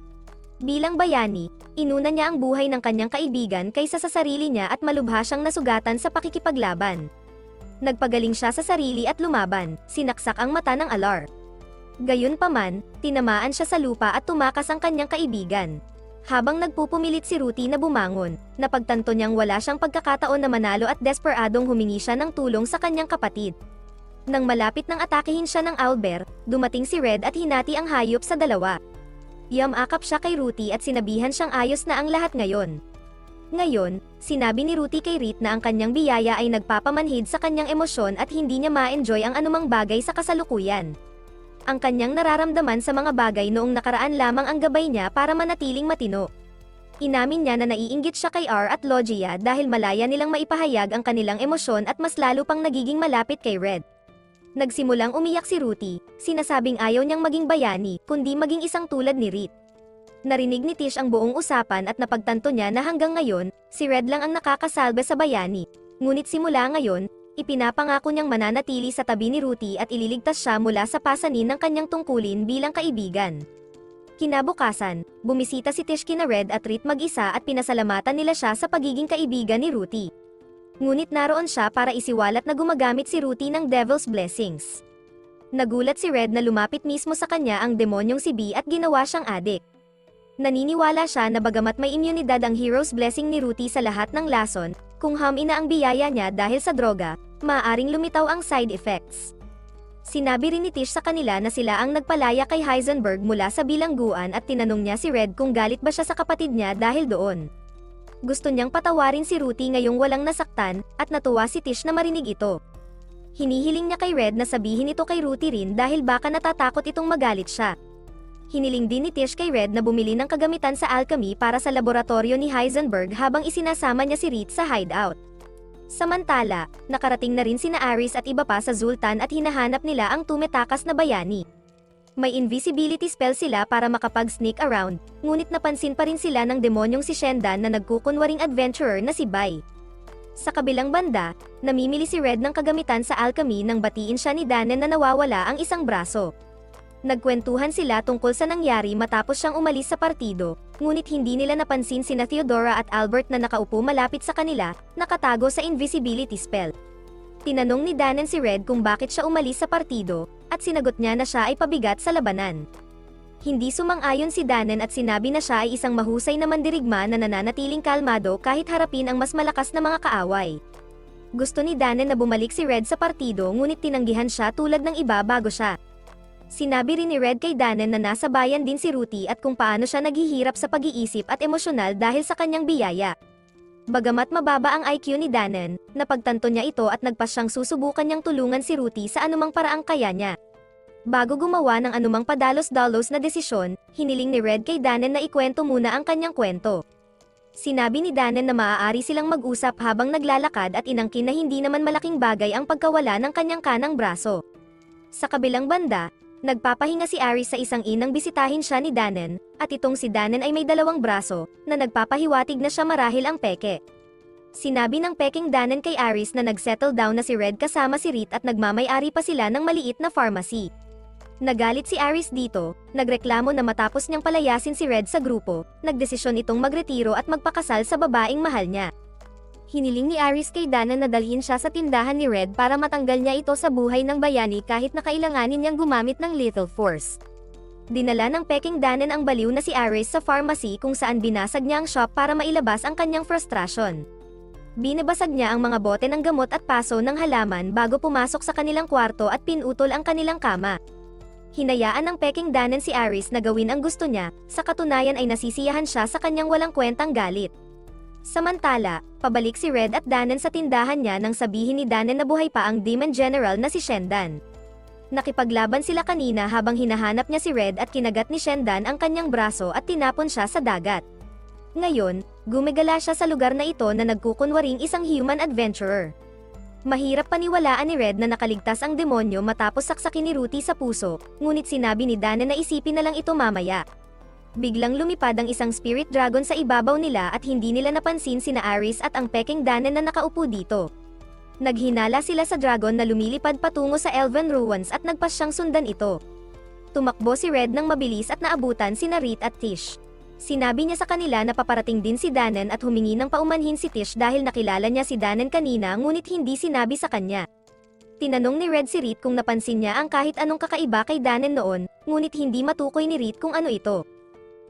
Bilang bayani, inuna niya ang buhay ng kanyang kaibigan kaysa sa sarili niya at malubha siyang nasugatan sa pakikipaglaban. Nagpagaling siya sa sarili at lumaban, sinaksak ang mata ng alar. Gayunpaman, tinamaan siya sa lupa at tumakas ang kanyang kaibigan. Habang nagpupumilit si Ruthie na bumangon, napagtanto niyang wala siyang pagkakataon na manalo at desperadong humingi siya ng tulong sa kanyang kapatid. Nang malapit nang atakehin siya ng owlbear, dumating si Red at hinati ang hayop sa dalawa. Yamakap siya kay Ruthie at sinabihan siyang ayos na ang lahat ngayon. Ngayon, sinabi ni Ruthie kay Reed na ang kanyang biyaya ay nagpapamanhid sa kanyang emosyon at hindi niya ma-enjoy ang anumang bagay sa kasalukuyan. Ang kanyang nararamdaman sa mga bagay noong nakaraan lamang ang gabay niya para manatiling matino. Inamin niya na naiinggit siya kay R at Logia dahil malaya nilang maipahayag ang kanilang emosyon at mas lalo pang nagiging malapit kay Red. Nagsimulang umiyak si Ruthie, sinasabing ayaw niyang maging bayani, kundi maging isang tulad ni Reed. Narinig ni Tish ang buong usapan at napagtanto niya na hanggang ngayon, si Red lang ang nakakasalba sa bayani. Ngunit simula ngayon, ipinapangako niyang mananatili sa tabi ni Ruthie at ililigtas siya mula sa pasanin ng kanyang tungkulin bilang kaibigan. Kinabukasan, bumisita si Tish kina Red at Reed mag-isa at pinasalamatan nila siya sa pagiging kaibigan ni Ruthie. Ngunit naroon siya para isiwalat na gumagamit si Ruthie ng Devil's Blessings. Nagulat si Red na lumapit mismo sa kanya ang demonyong si B at ginawa siyang adik. Naniniwala siya na bagamat may imyunidad ang Hero's Blessing ni Ruthie sa lahat ng lason, kung hamina ang biyaya niya dahil sa droga, maaaring lumitaw ang side effects. Sinabi rin ni Tish sa kanila na sila ang nagpalaya kay Heisenberg mula sa bilangguan at tinanong niya si Red kung galit ba siya sa kapatid niya dahil doon. Gusto niyang patawarin si Ruthie ngayong walang nasaktan, at natuwa si Tish na marinig ito. Hinihiling niya kay Red na sabihin ito kay Ruthie rin dahil baka natatakot itong magalit siya. Hiniling din ni Tish kay Red na bumili ng kagamitan sa alchemy para sa laboratorio ni Heisenberg habang isinasama niya si Reed sa hideout. Samantala, nakarating na rin sina Aris at iba pa sa Zultan at hinahanap nila ang tumetakas na bayani. May invisibility spell sila para makapag-sneak around, ngunit napansin pa rin sila ng demonyong si Shendan na nagkukunwaring adventurer na si Bai. Sa kabilang banda, namimili si Red ng kagamitan sa alchemy nang batiin siya ni Danen na nawawala ang isang braso. Nagkwentuhan sila tungkol sa nangyari matapos siyang umalis sa partido, ngunit hindi nila napansin sina Theodora at Albert na nakaupo malapit sa kanila, nakatago sa invisibility spell. Tinanong ni Danen si Red kung bakit siya umalis sa partido, at sinagot niya na siya ay pabigat sa labanan. Hindi sumang-ayon si Danen at sinabi na siya ay isang mahusay na mandirigma na nananatiling kalmado kahit harapin ang mas malakas na mga kaaway. Gusto ni Danen na bumalik si Red sa partido ngunit tinanggihan siya tulad ng iba bago siya. Sinabi rin ni Red kay Danen na nasa bayan din si Ruthie at kung paano siya naghihirap sa pag-iisip at emosyonal dahil sa kanyang biyaya. Bagamat mababa ang IQ ni Danen, napagtanto niya ito at nagpasyang susubukan niyang tulungan si Ruthie sa anumang paraang kaya niya. Bago gumawa ng anumang padalos-dalos na desisyon, hiniling ni Red kay Danen na ikwento muna ang kanyang kwento. Sinabi ni Danen na maaari silang mag-usap habang naglalakad at inangkin na hindi naman malaking bagay ang pagkawala ng kanyang kanang braso. Sa kabilang banda, nagpapahinga si Aris sa isang inang bisitahin siya ni Danen, at itong si Danen ay may dalawang braso, na nagpapahiwatig na siya marahil ang peke. Sinabi ng peking Danen kay Aris na nag-settle down na si Red kasama si Reed at nagmamay-ari pa sila ng maliit na pharmacy. Nagalit si Aris dito, nagreklamo na matapos niyang palayasin si Red sa grupo, nagdesisyon itong magretiro at magpakasal sa babaeng mahal niya. Hiniling ni Aris kay Danen na dalhin siya sa tindahan ni Red para matanggal niya ito sa buhay ng bayani kahit na kailanganin niyang gumamit ng lethal force. Dinala ng peking Danen ang baliw na si Aris sa pharmacy kung saan binasag niya ang shop para mailabas ang kanyang frustration. Binabasag niya ang mga bote ng gamot at paso ng halaman bago pumasok sa kanilang kwarto at pinutol ang kanilang kama. Hinayaan ng peking Danen si Aris na gawin ang gusto niya, sa katunayan ay nasisiyahan siya sa kanyang walang kwentang galit. Samantala, pabalik si Red at Danen sa tindahan niya nang sabihin ni Danen na buhay pa ang Demon General na si Shendan. Nakipaglaban sila kanina habang hinahanap niya si Red at kinagat ni Shendan ang kanyang braso at tinapon siya sa dagat. Ngayon, gumigala siya sa lugar na ito na nagkukunwaring isang human adventurer. Mahirap paniwalaan ni Red na nakaligtas ang demonyo matapos saksakin ni Ruti sa puso, ngunit sinabi ni Danen na isipin na lang ito mamaya. Biglang lumipad ang isang spirit dragon sa ibabaw nila at hindi nila napansin sina Aris at ang peking Danen na nakaupo dito. Naghinala sila sa dragon na lumilipad patungo sa Elven Ruins at nagpas siyang sundan ito. Tumakbo si Red ng mabilis at naabutan sina Rit at Tish. Sinabi niya sa kanila na paparating din si Danen at humingi ng paumanhin si Tish dahil nakilala niya si Danen kanina ngunit hindi sinabi sa kanya. Tinanong ni Red si Rit kung napansin niya ang kahit anong kakaiba kay Danen noon, ngunit hindi matukoy ni Rit kung ano ito.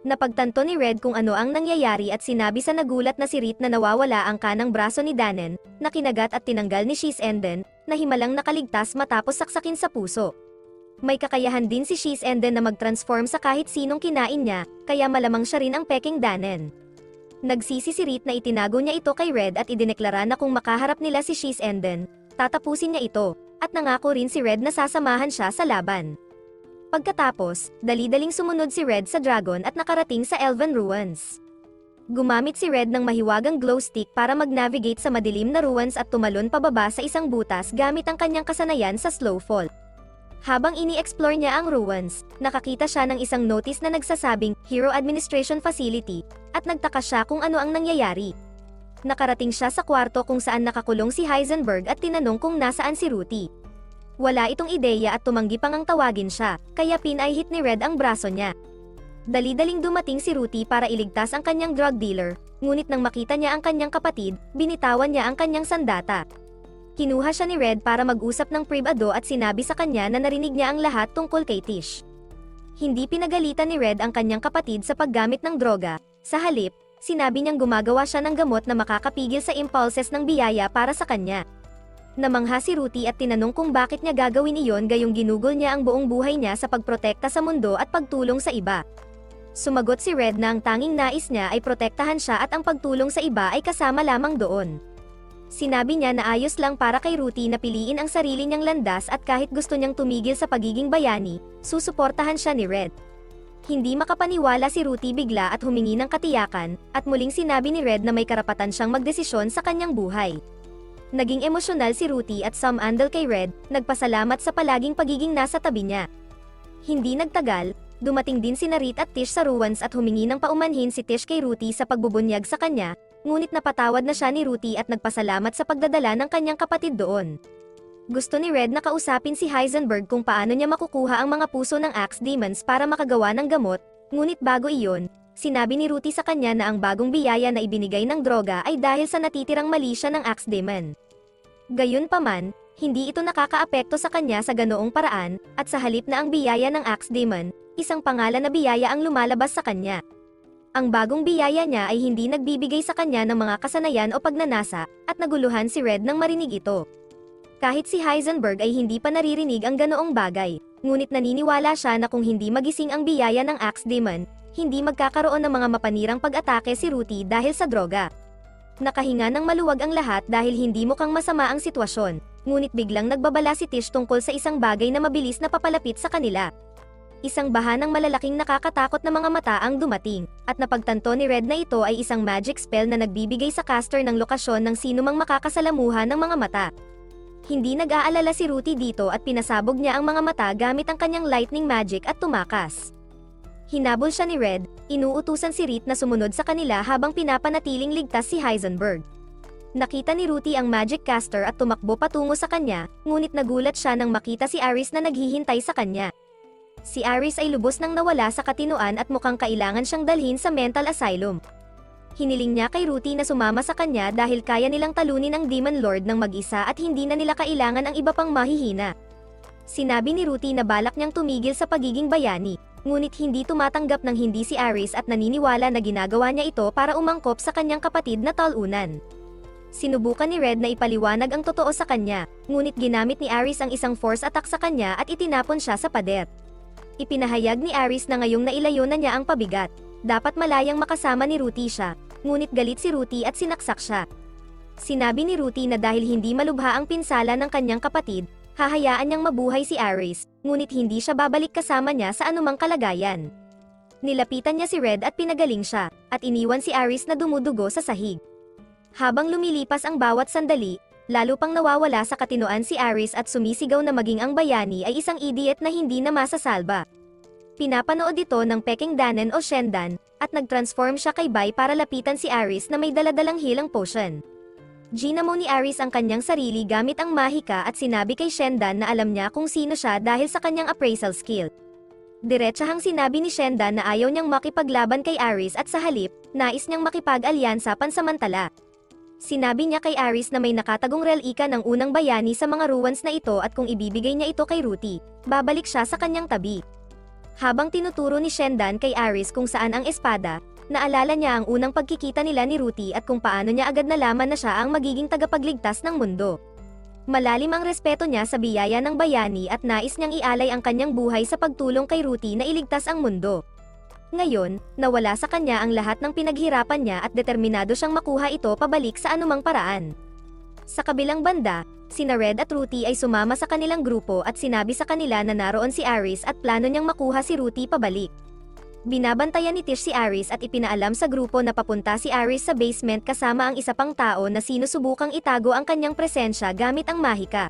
Napagtanto ni Red kung ano ang nangyayari at sinabi sa nagulat na si Rit na nawawala ang kanang braso ni Danen, na kinagat at tinanggal ni Shizenden, na himalang nakaligtas matapos saksakin sa puso. May kakayahan din si Shizenden na mag-transform sa kahit sinong kinain niya, kaya malamang siya rin ang peking Danen. Nagsisi si Rit na itinago niya ito kay Red at idineklara na kung makaharap nila si Shizenden, tatapusin niya ito, at nangako rin si Red na sasamahan siya sa laban. Pagkatapos, dali-daling sumunod si Red sa dragon at nakarating sa Elven Ruins. Gumamit si Red ng mahiwagang glow stick para mag-navigate sa madilim na ruins at tumalon pababa sa isang butas gamit ang kanyang kasanayan sa slow fall. Habang ini-explore niya ang ruins, nakakita siya ng isang notice na nagsasabing Hero Administration Facility, at nagtaka siya kung ano ang nangyayari. Nakarating siya sa kwarto kung saan nakakulong si Heisenberg at tinanong kung nasaan si Ruti. Wala itong ideya at tumanggi pang ang tawagin siya, kaya pinay-hit ni Red ang braso niya. Dali-daling dumating si Ruti para iligtas ang kanyang drug dealer, ngunit nang makita niya ang kanyang kapatid, binitawan niya ang kanyang sandata. Kinuha siya ni Red para mag-usap ng privado at sinabi sa kanya na narinig niya ang lahat tungkol kay Tish. Hindi pinagalitan ni Red ang kanyang kapatid sa paggamit ng droga, sa halip, sinabi niyang gumagawa siya ng gamot na makakapigil sa impulses ng biyaya para sa kanya. Namangha si Ruti at tinanong kung bakit niya gagawin iyon gayong ginugol niya ang buong buhay niya sa pagprotekta sa mundo at pagtulong sa iba. Sumagot si Red na ang tanging nais niya ay protektahan siya at ang pagtulong sa iba ay kasama lamang doon. Sinabi niya na ayos lang para kay Ruti na piliin ang sarili niyang landas at kahit gusto niyang tumigil sa pagiging bayani, susuportahan siya ni Red. Hindi makapaniwala si Ruti bigla at humingi ng katiyakan, at muling sinabi ni Red na may karapatan siyang magdesisyon sa kanyang buhay. Naging emosyonal si Ruti at sumandal kay Red, nagpasalamat sa palaging pagiging nasa tabi niya. Hindi nagtagal, dumating din si Rit at Tish sa ruins at humingi ng paumanhin si Tish kay Ruti sa pagbubunyag sa kanya, ngunit napatawad na siya ni Ruti at nagpasalamat sa pagdadala ng kanyang kapatid doon. Gusto ni Red na kausapin si Heisenberg kung paano niya makukuha ang mga puso ng Axe Demons para makagawa ng gamot, ngunit bago iyon, sinabi ni Ruti sa kanya na ang bagong biyaya na ibinigay ng droga ay dahil sa natitirang mali siya ng Axe Demon. Gayunpaman, hindi ito nakakaapekto sa kanya sa ganoong paraan, at sa halip na ang biyaya ng Axe Demon, isang pangalan na biyaya ang lumalabas sa kanya. Ang bagong biyaya niya ay hindi nagbibigay sa kanya ng mga kasanayan o pagnanasa, at naguluhan si Red nang marinig ito. Kahit si Heisenberg ay hindi pa naririnig ang ganoong bagay, ngunit naniniwala siya na kung hindi magising ang biyaya ng Axe Demon, hindi magkakaroon ng mga mapanirang pag-atake si Ruti dahil sa droga. Nakahinga ng maluwag ang lahat dahil hindi mukhang masama ang sitwasyon, ngunit biglang nagbabala si Tish tungkol sa isang bagay na mabilis na papalapit sa kanila. Isang baha ng malalaking nakakatakot na mga mata ang dumating, at napagtanto ni Red na ito ay isang magic spell na nagbibigay sa caster ng lokasyon ng sinumang makakasalamuha ng mga mata. Hindi nag-aalala si Ruti dito at pinasabog niya ang mga mata gamit ang kanyang lightning magic at tumakas. Hinabol siya ni Red, inuutusan si Rit na sumunod sa kanila habang pinapanatiling ligtas si Heisenberg. Nakita ni Ruti ang magic caster at tumakbo patungo sa kanya, ngunit nagulat siya nang makita si Aris na naghihintay sa kanya. Si Aris ay lubos nang nawala sa katinoan at mukhang kailangan siyang dalhin sa mental asylum. Hiniling niya kay Ruti na sumama sa kanya dahil kaya nilang talunin ang Demon Lord ng mag-isa at hindi na nila kailangan ang iba pang mahihina. Sinabi ni Ruti na balak niyang tumigil sa pagiging bayani, ngunit hindi tumatanggap ng hindi si Aris at naniniwala na ginagawa niya ito para umangkop sa kanyang kapatid na talunan. Sinubukan ni Red na ipaliwanag ang totoo sa kanya, ngunit ginamit ni Aris ang isang force attack sa kanya at itinapon siya sa pader. Ipinahayag ni Aris na ngayong nailayo na niya ang pabigat, dapat malayang makasama ni Ruti siya, ngunit galit si Ruti at sinaksak siya. Sinabi ni Ruti na dahil hindi malubha ang pinsala ng kanyang kapatid, hahayaan niyang mabuhay si Aris, ngunit hindi siya babalik kasama niya sa anumang kalagayan. Nilapitan niya si Red at pinagaling siya, at iniwan si Aris na dumudugo sa sahig. Habang lumilipas ang bawat sandali, lalo pang nawawala sa katinoan si Aris at sumisigaw na maging ang bayani ay isang idiot na hindi na masasalba. Pinapanood ito ng Peking Danen o Shendan, at nag-transform siya kay Bai para lapitan si Aris na may daladalang healing potion. Ginamo ni Aris ang kanyang sarili gamit ang mahika at sinabi kay Shendan na alam niya kung sino siya dahil sa kanyang appraisal skill. Diretsahang sinabi ni Shendan na ayaw niyang makipaglaban kay Aris at sa halip, nais niyang makipag-alyansa pansamantala. Sinabi niya kay Aris na may nakatagong relika ng unang bayani sa mga ruins na ito at kung ibibigay niya ito kay Ruti, babalik siya sa kanyang tabi. Habang tinuturo ni Shendan kay Aris kung saan ang espada, naalala niya ang unang pagkikita nila ni Ruti at kung paano niya agad nalaman na siya ang magiging tagapagligtas ng mundo. Malalim ang respeto niya sa biyaya ng bayani at nais niyang ialay ang kanyang buhay sa pagtulong kay Ruti na iligtas ang mundo. Ngayon, nawala sa kanya ang lahat ng pinaghirapan niya at determinado siyang makuha ito pabalik sa anumang paraan. Sa kabilang banda, sina Red at Ruti ay sumama sa kanilang grupo at sinabi sa kanila na naroon si Aris at plano niyang makuha si Ruti pabalik. Binabantayan ni Tish si Aris at ipinaalam sa grupo na papunta si Aris sa basement kasama ang isa pang tao na sinusubukang itago ang kanyang presensya gamit ang mahika.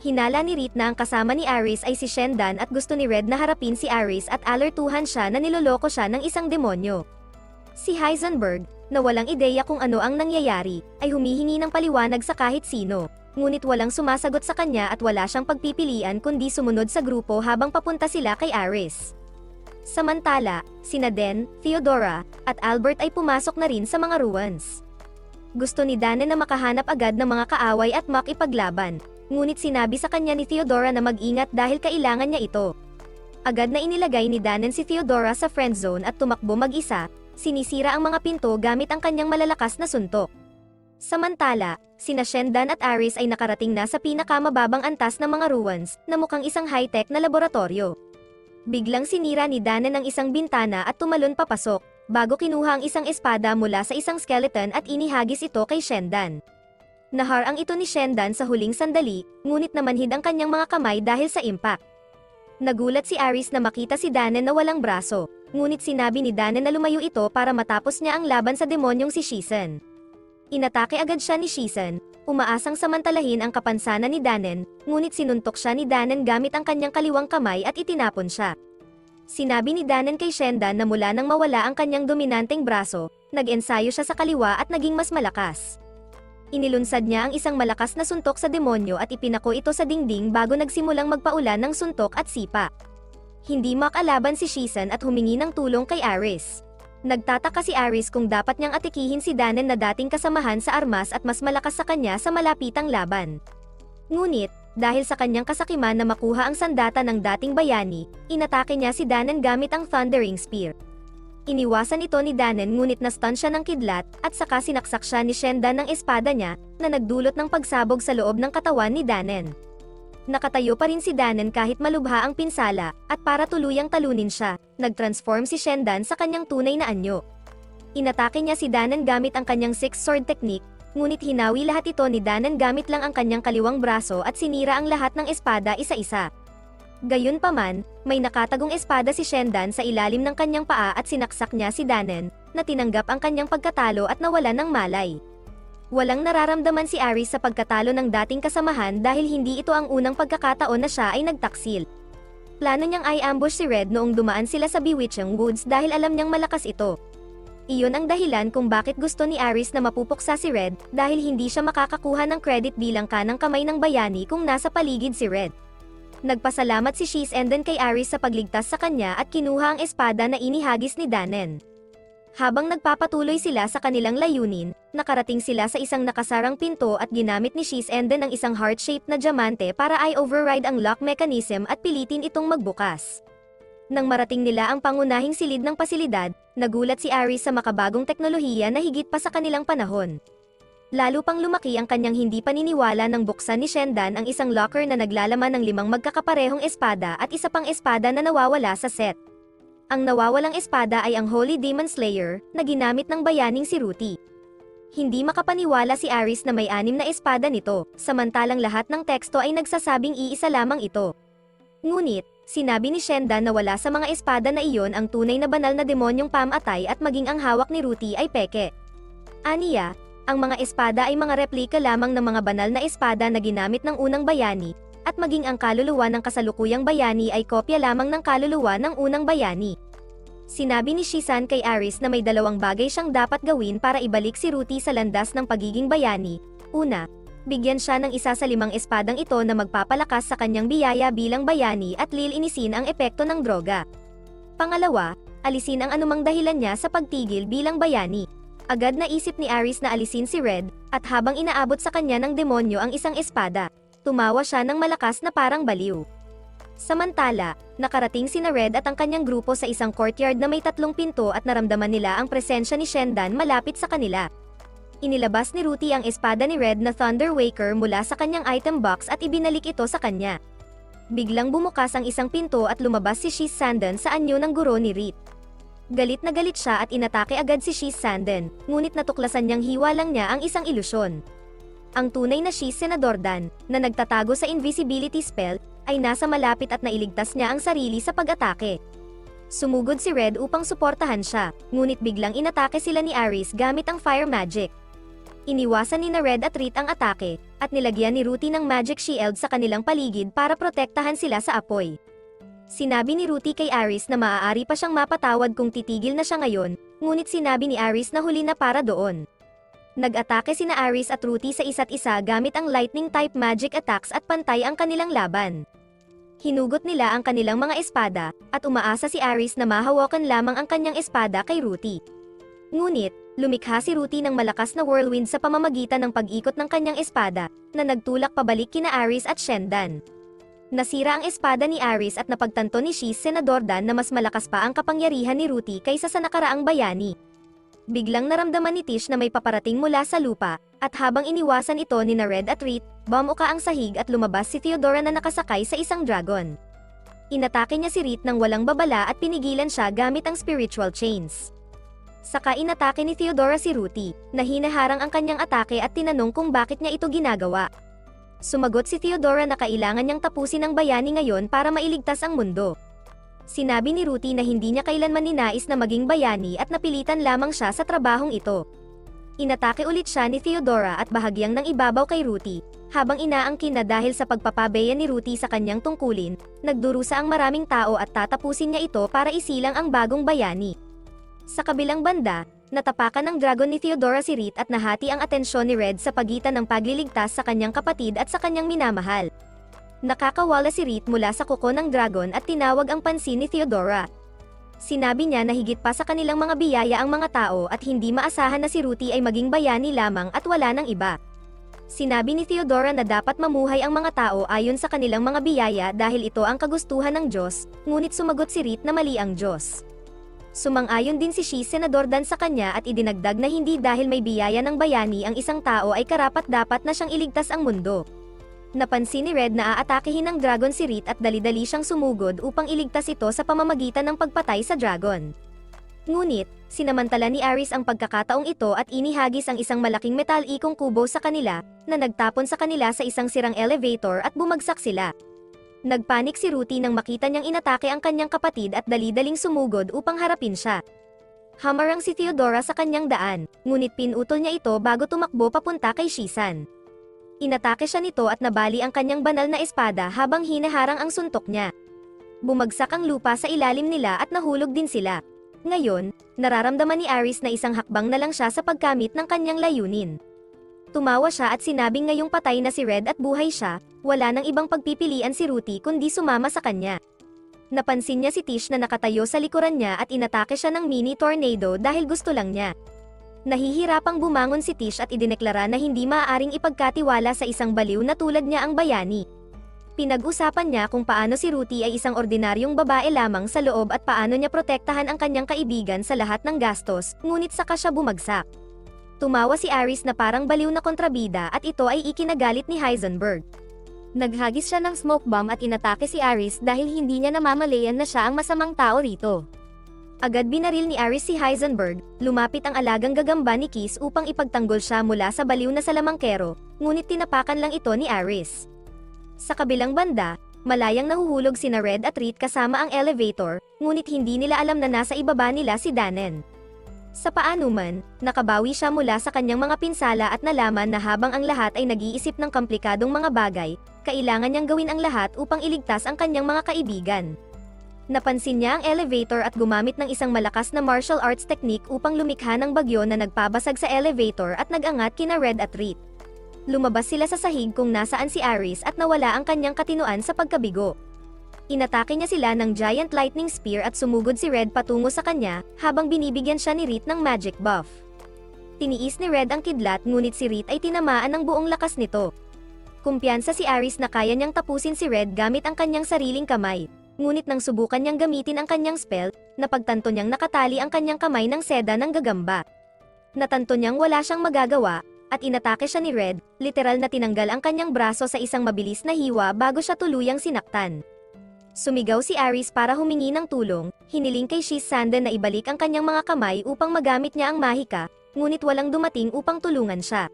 Hinala ni Rit na ang kasama ni Aris ay si Shendan at gusto ni Red na harapin si Aris at alertuhan siya na niloloko siya ng isang demonyo. Si Heisenberg, na walang ideya kung ano ang nangyayari, ay humihingi ng paliwanag sa kahit sino, ngunit walang sumasagot sa kanya at wala siyang pagpipilian kundi sumunod sa grupo habang papunta sila kay Aris. Samantala, sina Den, Theodora, at Albert ay pumasok na rin sa mga ruins. Gusto ni Danen na makahanap agad ng mga kaaway at makipaglaban, ngunit sinabi sa kanya ni Theodora na mag-ingat dahil kailangan niya ito. Agad na inilagay ni Danen si Theodora sa friend zone at tumakbo mag-isa, sinisira ang mga pinto gamit ang kanyang malalakas na suntok. Samantala, sina Shendan at Aris ay nakarating na sa pinakamababang antas ng mga ruins, na mukhang isang high-tech na laboratorio. Biglang sinira ni Danen ang isang bintana at tumalon papasok, bago kinuha ang isang espada mula sa isang skeleton at inihagis ito kay Shendan. Naharang ito ni Shendan sa huling sandali, ngunit namanhid ang kanyang mga kamay dahil sa impact. Nagulat si Aris na makita si Danen na walang braso, ngunit sinabi ni Danen na lumayo ito para matapos niya ang laban sa demonyong si Shisen. Inatake agad siya ni Shisen, umaasang samantalahin ang kapansanan ni Danen, ngunit sinuntok siya ni Danen gamit ang kanyang kaliwang kamay at itinapon siya. Sinabi ni Danen kay Shendan na mula nang mawala ang kanyang dominanteng braso, nag-ensayo siya sa kaliwa at naging mas malakas. Inilunsad niya ang isang malakas na suntok sa demonyo at ipinako ito sa dingding bago nagsimulang magpaulan ng suntok at sipa. Hindi makalaban si Shisen at humingi ng tulong kay Aris. Nagtataka si Aris kung dapat niyang atikihin si Danen na dating kasamahan sa armas at mas malakas sa kanya sa malapitang laban. Ngunit, dahil sa kanyang kasakiman na makuha ang sandata ng dating bayani, inatake niya si Danen gamit ang Thundering Spear. Iniwasan ito ni Danen ngunit na-stun siya ng kidlat, at saka sinaksak siya ni Shendan ng espada niya, na nagdulot ng pagsabog sa loob ng katawan ni Danen. Nakatayo pa rin si Danen kahit malubha ang pinsala, at para tuluyang talunin siya, nag-transform si Shendan sa kanyang tunay na anyo. Inatake niya si Danen gamit ang kanyang Six Sword Technique, ngunit hinawi lahat ito ni Danen gamit lang ang kanyang kaliwang braso at sinira ang lahat ng espada isa-isa. Gayunpaman, may nakatagong espada si Shendan sa ilalim ng kanyang paa at sinaksak niya si Danen, na tinanggap ang kanyang pagkatalo at nawalan ng malay. Walang nararamdaman si Aris sa pagkatalo ng dating kasamahan dahil hindi ito ang unang pagkakataon na siya ay nagtaksil. Plano niyang i-ambush si Red noong dumaan sila sa Bewitching Woods dahil alam niyang malakas ito. Iyon ang dahilan kung bakit gusto ni Aris na mapupuksa si Red dahil hindi siya makakakuha ng credit bilang kanang kamay ng bayani kung nasa paligid si Red. Nagpasalamat si Shisen kay Aris sa pagligtas sa kanya at kinuha ang espada na inihagis ni Danen. Habang nagpapatuloy sila sa kanilang layunin, nakarating sila sa isang nakasarang pinto at ginamit ni Shisen ang isang heart-shaped na diamante para i-override ang lock mechanism at pilitin itong magbukas. Nang marating nila ang pangunahing silid ng pasilidad, nagulat si Aris sa makabagong teknolohiya na higit pa sa kanilang panahon. Lalo pang lumaki ang kanyang hindi paniniwala nang buksan ni Shendan ang isang locker na naglalaman ng 5 magkakaparehong espada at isa pang espada na nawawala sa set. Ang nawawalang espada ay ang Holy Demon Slayer, na ginamit ng bayaning si Ruti. Hindi makapaniwala si Aris na may 6 na espada nito, samantalang lahat ng teksto ay nagsasabing iisa lamang ito. Ngunit, sinabi ni Shendan na wala sa mga espada na iyon ang tunay na banal na demonyong pamatay at maging ang hawak ni Ruti ay peke. Aniya, ang mga espada ay mga replika lamang ng mga banal na espada na ginamit ng unang bayani, at maging ang kaluluwa ng kasalukuyang bayani ay kopya lamang ng kaluluwa ng unang bayani. Sinabi ni Shisan kay Aris na may 2 bagay siyang dapat gawin para ibalik si Ruti sa landas ng pagiging bayani. Una, bigyan siya ng isa sa 5 espadang ito na magpapalakas sa kanyang biyaya bilang bayani at lilinisin ang epekto ng droga. Pangalawa, alisin ang anumang dahilan niya sa pagtigil bilang bayani. Agad na isip ni Aris na alisin si Red, at habang inaabot sa kanya ng demonyo ang isang espada, tumawa siya ng malakas na parang baliw. Samantala, nakarating sina Red at ang kanyang grupo sa isang courtyard na may 3 pinto at naramdaman nila ang presensya ni Shendan malapit sa kanila. Inilabas ni Ruti ang espada ni Red na Thunder Waker mula sa kanyang item box at ibinalik ito sa kanya. Biglang bumukas ang isang pinto at lumabas si Shiz Sanden sa anyo ng guro ni Rit. Galit na galit siya at inatake agad si Shiz Sanden, ngunit natuklasan niyang hiwa lang niya ang isang ilusyon. Ang tunay na Shiz Senador Dan, na nagtatago sa invisibility spell, ay nasa malapit at nailigtas niya ang sarili sa pag-atake. Sumugod si Red upang suportahan siya, ngunit biglang inatake sila ni Aris gamit ang fire magic. Iniwasan ni Red at Rit ang atake, at nilagyan ni Ruti ng magic shield sa kanilang paligid para protektahan sila sa apoy. Sinabi ni Ruti kay Aris na maaari pa siyang mapatawad kung titigil na siya ngayon, ngunit sinabi ni Aris na huli na para doon. Nag-atake sina Aris at Ruti sa isa't isa gamit ang lightning-type magic attacks at pantay ang kanilang laban. Hinugot nila ang kanilang mga espada, at umaasa si Aris na mahawakan lamang ang kanyang espada kay Ruti. Ngunit, lumikha si Ruti ng malakas na whirlwind sa pamamagitan ng pag-ikot ng kanyang espada, na nagtulak pabalik kina Aris at Shendan. Nasira ang espada ni Aris at napagtanto ni Shiz Senador Dan na mas malakas pa ang kapangyarihan ni Ruti kaysa sa nakaraang bayani. Biglang naramdaman ni Tish na may paparating mula sa lupa, at habang iniwasan ito ni Red at Rit, bumuka ang sahig at lumabas si Theodora na nakasakay sa isang dragon. Inatake niya si Rit nang walang babala at pinigilan siya gamit ang spiritual chains. Saka inatake ni Theodora si Ruti, na hinaharang ang kanyang atake at tinanong kung bakit niya ito ginagawa. Sumagot si Theodora na kailangan niyang tapusin ang bayani ngayon para mailigtas ang mundo. Sinabi ni Ruti na hindi niya kailanman ninais na maging bayani at napilitan lamang siya sa trabahong ito. Inatake ulit siya ni Theodora at bahagyang nang ibabaw kay Ruti, habang inaangkin na dahil sa pagpapabeya ni Ruti sa kanyang tungkulin, nagdurusa ang maraming tao at tatapusin niya ito para isilang ang bagong bayani. Sa kabilang banda, natapakan ng dragon ni Theodora si Rit at nahati ang atensyon ni Red sa pagitan ng pagliligtas sa kanyang kapatid at sa kanyang minamahal. Nakakawala si Rit mula sa kuko ng dragon at tinawag ang pansin ni Theodora. Sinabi niya na higit pa sa kanilang mga biyaya ang mga tao at hindi maasahan na si Ruti ay maging bayani lamang at wala ng iba. Sinabi ni Theodora na dapat mamuhay ang mga tao ayon sa kanilang mga biyaya dahil ito ang kagustuhan ng Diyos, ngunit sumagot si Rit na mali ang Diyos. Sumang-ayon din si Shiz Senador Dan sa kanya at idinagdag na hindi dahil may biyaya ng bayani ang isang tao ay karapat-dapat na siyang iligtas ang mundo. Napansin ni Red na aatakehin ng dragon si Rit at dali-dali siyang sumugod upang iligtas ito sa pamamagitan ng pagpatay sa dragon. Ngunit, sinamantala ni Aris ang pagkakataong ito at inihagis ang isang malaking metalikong kubo sa kanila, na nagtapon sa kanila sa isang sirang elevator at bumagsak sila. Nagpanik si Ruti nang makita niyang inatake ang kanyang kapatid at dali-daling sumugod upang harapin siya. Hamarang si Theodora sa kanyang daan, ngunit pinutol niya ito bago tumakbo papunta kay Shizan. Inatake siya nito at nabali ang kanyang banal na espada habang hinaharang ang suntok niya. Bumagsak ang lupa sa ilalim nila at nahulog din sila. Ngayon, nararamdaman ni Aris na isang hakbang na lang siya sa pagkamit ng kanyang layunin. Tumawa siya at sinabing ngayong patay na si Red at buhay siya, wala nang ibang pagpipilian si Ruti kundi sumama sa kanya. Napansin niya si Tish na nakatayo sa likuran niya at inatake siya ng mini tornado dahil gusto lang niya. Nahihirapang bumangon si Tish at idineklara na hindi maaaring ipagkatiwala sa isang baliw na tulad niya ang bayani. Pinag-usapan niya kung paano si Ruti ay isang ordinaryong babae lamang sa loob at paano niya protektahan ang kanyang kaibigan sa lahat ng gastos, ngunit saka siya bumagsak. Tumawa si Aris na parang baliw na kontrabida at ito ay ikinagalit ni Heisenberg. Naghagis siya ng smoke bomb at inatake si Aris dahil hindi niya namamalayan na siya ang masamang tao rito. Agad binaril ni Aris si Heisenberg, lumapit ang alagang gagamba ni Kiss upang ipagtanggol siya mula sa baliw na salamangkero, ngunit tinapakan lang ito ni Aris. Sa kabilang banda, malayang nahuhulog sina Red at Reed kasama ang elevator, ngunit hindi nila alam na nasa ibaba nila si Danen. Sa paanuman, nakabawi siya mula sa kanyang mga pinsala at nalaman na habang ang lahat ay nag-iisip ng komplikadong mga bagay, kailangan niyang gawin ang lahat upang iligtas ang kanyang mga kaibigan. Napansin niya ang elevator at gumamit ng isang malakas na martial arts technique upang lumikha ng bagyo na nagpabasag sa elevator at nag-angat kina Red at Reed. Lumabas sila sa sahig kung nasaan si Aris at nawala ang kanyang katinuan sa pagkabigo. Inatake niya sila ng giant lightning spear at sumugod si Red patungo sa kanya, habang binibigyan siya ni Reed ng magic buff. Tiniis ni Red ang kidlat ngunit si Reed ay tinamaan ng buong lakas nito. Kumpiyansa si Aris na kaya niyang tapusin si Red gamit ang kanyang sariling kamay. Ngunit nang subukan niyang gamitin ang kanyang spell, napagtanto niyang nakatali ang kanyang kamay ng seda ng gagamba. Natanto niyang wala siyang magagawa, at inatake siya ni Red, literal na tinanggal ang kanyang braso sa isang mabilis na hiwa bago siya tuluyang sinaktan. Sumigaw si Aris para humingi ng tulong, hiniling kay Shisanden na ibalik ang kanyang mga kamay upang magamit niya ang mahika, ngunit walang dumating upang tulungan siya.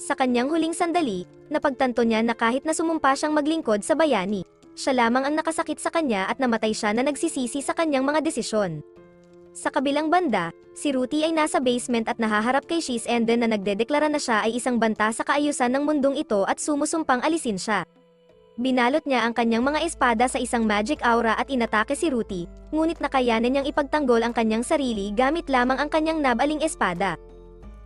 Sa kanyang huling sandali, napagtanto niya na kahit na sumumpa siyang maglingkod sa bayani, siya lamang ang nakasakit sa kanya at namatay siya na nagsisisi sa kanyang mga desisyon. Sa kabilang banda, si Ruti ay nasa basement at nahaharap kay Shisenden na nagdedeklara na siya ay isang banta sa kaayusan ng mundong ito at sumusumpang alisin siya. Binalot niya ang kanyang mga espada sa isang magic aura at inatake si Ruti, ngunit nakayanan niyang ipagtanggol ang kanyang sarili gamit lamang ang kanyang nabaling espada.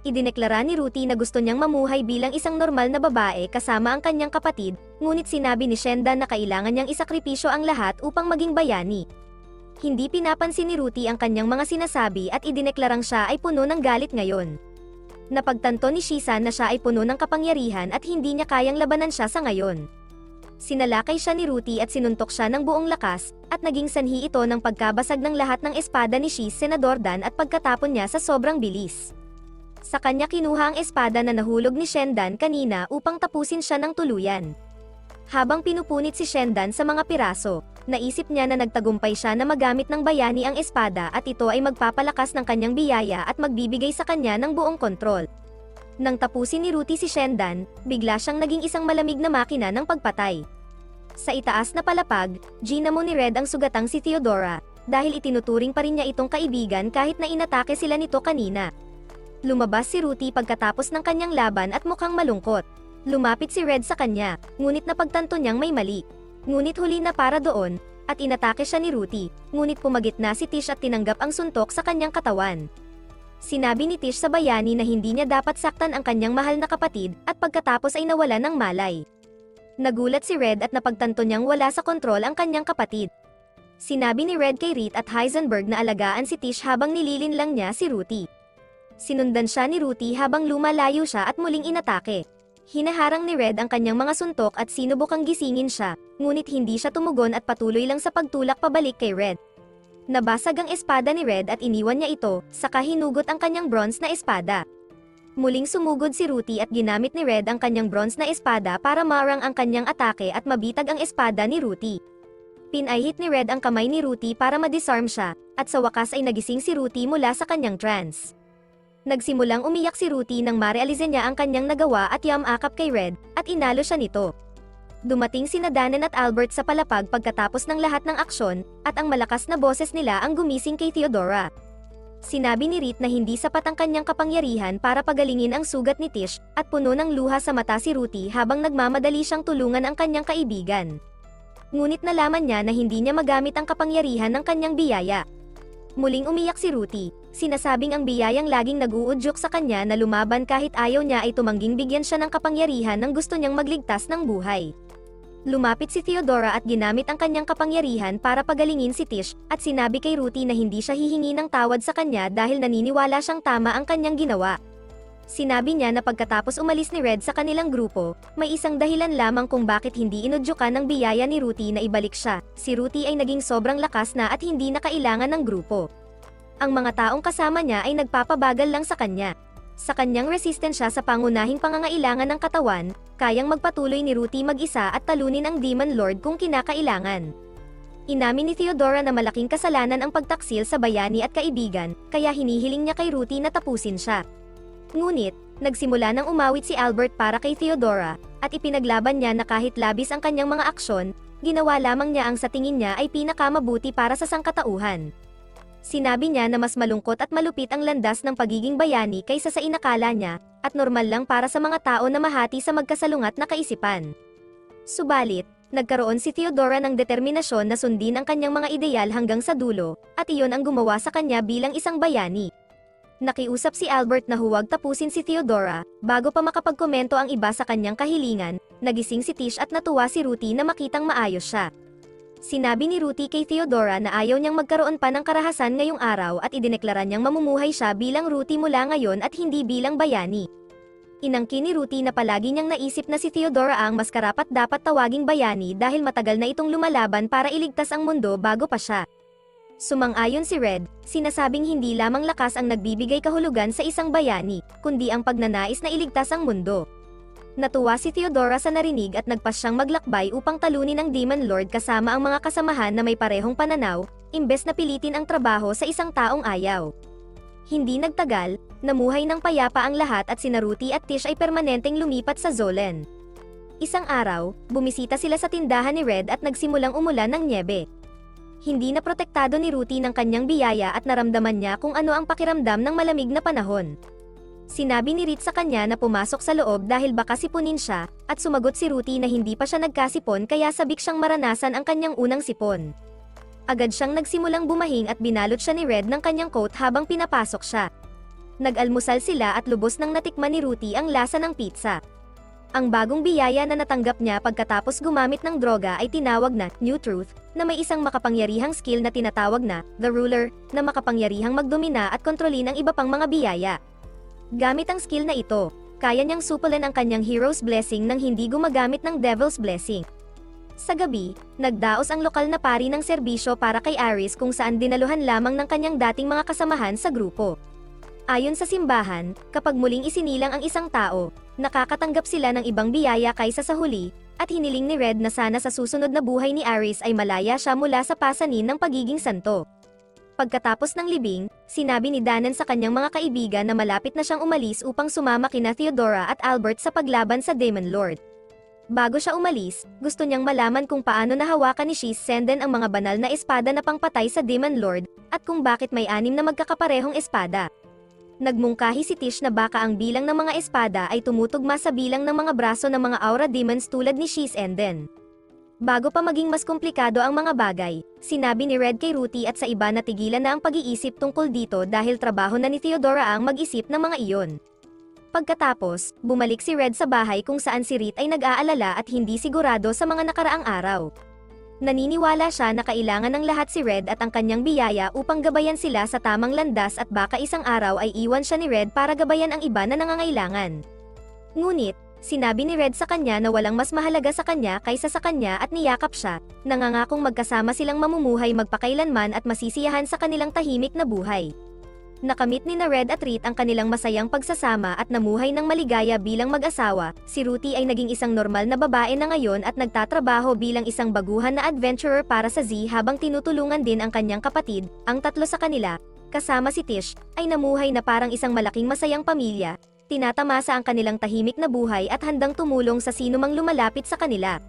Idineklara ni Ruti na gusto niyang mamuhay bilang isang normal na babae kasama ang kanyang kapatid, ngunit sinabi ni Shendan na kailangan niyang isakripisyo ang lahat upang maging bayani. Hindi pinapansin ni Ruti ang kanyang mga sinasabi at idineklarang siya ay puno ng galit ngayon. Napagtanto ni Shisan na siya ay puno ng kapangyarihan at hindi niya kayang labanan siya sa ngayon. Sinalakay siya ni Ruti at sinuntok siya ng buong lakas, at naging sanhi ito ng pagkabasag ng lahat ng espada ni Shiz Senador Dan at pagkatapon niya sa sobrang bilis. Sa kanya kinuha ang espada na nahulog ni Shendan kanina upang tapusin siya ng tuluyan. Habang pinupunit si Shendan sa mga piraso, naisip niya na nagtagumpay siya na magamit ng bayani ang espada at ito ay magpapalakas ng kanyang biyaya at magbibigay sa kanya ng buong kontrol. Nang tapusin ni Ruti si Shendan, bigla siyang naging isang malamig na makina ng pagpatay. Sa itaas na palapag, ginamo ni Red ang sugatang si Theodora, dahil itinuturing pa rin niya itong kaibigan kahit na inatake sila nito kanina. Lumabas si Ruti pagkatapos ng kanyang laban at mukhang malungkot. Lumapit si Red sa kanya, ngunit napagtanto niyang may mali. Ngunit huli na para doon, at inatake siya ni Ruti, ngunit pumagit na si Tish at tinanggap ang suntok sa kanyang katawan. Sinabi ni Tish sa bayani na hindi niya dapat saktan ang kanyang mahal na kapatid, at pagkatapos ay nawala ng malay. Nagulat si Red at napagtanto niyang wala sa kontrol ang kanyang kapatid. Sinabi ni Red kay Reed at Heisenberg na alagaan si Tish habang nililin lang niya si Ruti. Sinundan siya ni Ruti habang lumalayo siya at muling inatake. Hinaharang ni Red ang kanyang mga suntok at sinubukang gisingin siya, ngunit hindi siya tumugon at patuloy lang sa pagtulak pabalik kay Red. Nabasag ang espada ni Red at iniwan niya ito, saka hinugot ang kanyang bronze na espada. Muling sumugod si Ruti at ginamit ni Red ang kanyang bronze na espada para marang ang kanyang atake at mabitag ang espada ni Ruti. Pinahit ni Red ang kamay ni Ruti para ma-disarm siya, at sa wakas ay nagising si Ruti mula sa kanyang trance. Nagsimulang umiyak si Ruti nang marealize niya ang kanyang nagawa at yamakap kay Red, at inalo siya nito. Dumating sina Danen at Albert sa palapag pagkatapos ng lahat ng aksyon, at ang malakas na boses nila ang gumising kay Theodora. Sinabi ni Reed na hindi sapat ang kanyang kapangyarihan para pagalingin ang sugat ni Tish, at puno ng luha sa mata si Ruti habang nagmamadali siyang tulungan ang kanyang kaibigan. Ngunit nalaman niya na hindi niya magamit ang kapangyarihan ng kanyang biyaya. Muling umiyak si Ruti, sinasabing ang biyayang laging nag-uudyok sa kanya na lumaban kahit ayaw niya ay tumangging bigyan siya ng kapangyarihan nang gusto niyang magligtas ng buhay. Lumapit si Theodora at ginamit ang kanyang kapangyarihan para pagalingin si Tish, at sinabi kay Ruti na hindi siya hihingi ng tawad sa kanya dahil naniniwala siyang tama ang kanyang ginawa. Sinabi niya na pagkatapos umalis ni Red sa kanilang grupo, may isang dahilan lamang kung bakit hindi inudyukan ng biyaya ni Ruti na ibalik siya. Si Ruti ay naging sobrang lakas na at hindi na kailangan ng grupo. Ang mga taong kasama niya ay nagpapabagal lang sa kanya. Sa kanyang resistensya sa pangunahing pangangailangan ng katawan, kayang magpatuloy ni Ruti mag-isa at talunin ang Demon Lord kung kinakailangan. Inamin ni Theodora na malaking kasalanan ang pagtaksil sa bayani at kaibigan, kaya hinihiling niya kay Ruthie na tapusin siya. Ngunit, nagsimula nang umawit si Albert para kay Theodora, at ipinaglaban niya na kahit labis ang kanyang mga aksyon, ginawa lamang niya ang sa tingin niya ay pinakamabuti para sa sangkatauhan. Sinabi niya na mas malungkot at malupit ang landas ng pagiging bayani kaysa sa inakala niya, at normal lang para sa mga tao na mahati sa magkasalungat na kaisipan. Subalit, nagkaroon si Theodora ng determinasyon na sundin ang kanyang mga ideal hanggang sa dulo, at iyon ang gumawa sa kanya bilang isang bayani. Nakiusap si Albert na huwag tapusin si Theodora, bago pa makapagkomento ang iba sa kanyang kahilingan, nagising si Tish at natuwa si Ruthie na makitang maayos siya. Sinabi ni Ruthie kay Theodora na ayaw niyang magkaroon pa ng karahasan ngayong araw at idineklara niyang mamumuhay siya bilang Ruthie mula ngayon at hindi bilang bayani. Inangkin ni Ruthie na palagi niyang naisip na si Theodora ang mas karapat-dapat tawaging bayani dahil matagal na itong lumalaban para iligtas ang mundo bago pa siya. Sumang-ayon si Red, sinasabing hindi lamang lakas ang nagbibigay kahulugan sa isang bayani, kundi ang pagnanais na iligtas ang mundo. Natuwa si Theodora sa narinig at nagpas siyang maglakbay upang talunin ang Demon Lord kasama ang mga kasamahan na may parehong pananaw, imbes na pilitin ang trabaho sa isang taong ayaw. Hindi nagtagal, namuhay ng payapa ang lahat at sina Ruthie at Tish ay permanenteng lumipat sa Zolen. Isang araw, bumisita sila sa tindahan ni Red at nagsimulang umulan ng nyebe. Hindi na protektado ni Ruthie ng kanyang biyaya at naramdaman niya kung ano ang pakiramdam ng malamig na panahon. Sinabi ni Reed sa kanya na pumasok sa loob dahil baka sipunin siya, at sumagot si Ruthie na hindi pa siya nagkasipon kaya sabik siyang maranasan ang kanyang unang sipon. Agad siyang nagsimulang bumahing at binalot siya ni Red ng kanyang coat habang pinapasok siya. Nag-almusal sila at lubos nang natikman ni Ruthie ang lasa ng pizza. Ang bagong biyaya na natanggap niya pagkatapos gumamit ng droga ay tinawag na New Truth, na may isang makapangyarihang skill na tinatawag na The Ruler, na makapangyarihang magdomina at kontrolin ang iba pang mga biyaya. Gamit ang skill na ito, kaya niyang supulan ang kanyang Hero's Blessing nang hindi gumagamit ng Devil's Blessing. Sa gabi, nagdaos ang lokal na pari ng serbisyo para kay Aris kung saan dinaluhan lamang ng kanyang dating mga kasamahan sa grupo. Ayon sa simbahan, kapag muling isinilang ang isang tao, nakakatanggap sila ng ibang biyaya kaysa sa huli, at hiniling ni Red na sana sa susunod na buhay ni Aris ay malaya siya mula sa pasanin ng pagiging santo. Pagkatapos ng libing, sinabi ni Danan sa kanyang mga kaibigan na malapit na siyang umalis upang sumama kina Theodora at Albert sa paglaban sa Demon Lord. Bago siya umalis, gusto niyang malaman kung paano nahawakan ni Shiz Senden ang mga banal na espada na pangpatay sa Demon Lord, at kung bakit may 6 na magkakaparehong espada. Nagmungkahi si Tish na baka ang bilang ng mga espada ay tumutugma sa bilang ng mga braso ng mga aura demons tulad ni Shiz Senden. Bago pa maging mas komplikado ang mga bagay, sinabi ni Red kay Ruthie at sa iba na tigilan na ang pag-iisip tungkol dito dahil trabaho na ni Theodora ang mag-isip ng mga iyon. Pagkatapos, bumalik si Red sa bahay kung saan si Reed ay nag-aalala at hindi sigurado sa mga nakaraang araw. Naniniwala siya na kailangan ng lahat si Red at ang kanyang biyaya upang gabayan sila sa tamang landas at baka isang araw ay iwan siya ni Red para gabayan ang iba na nangangailangan. Ngunit, sinabi ni Red sa kanya na walang mas mahalaga sa kanya kaysa sa kanya at niyakap siya, nangangakong magkasama silang mamumuhay magpakailanman at masisiyahan sa kanilang tahimik na buhay. Nakamit ni na Red at Reed ang kanilang masayang pagsasama at namuhay ng maligaya bilang mag-asawa. Si Ruthie ay naging isang normal na babae na ngayon at nagtatrabaho bilang isang baguhan na adventurer para sa Z habang tinutulungan din ang kanyang kapatid. Ang tatlo sa kanila, kasama si Tish, ay namuhay na parang isang malaking masayang pamilya, tinatamasa ang kanilang tahimik na buhay at handang tumulong sa sinumang lumalapit sa kanila.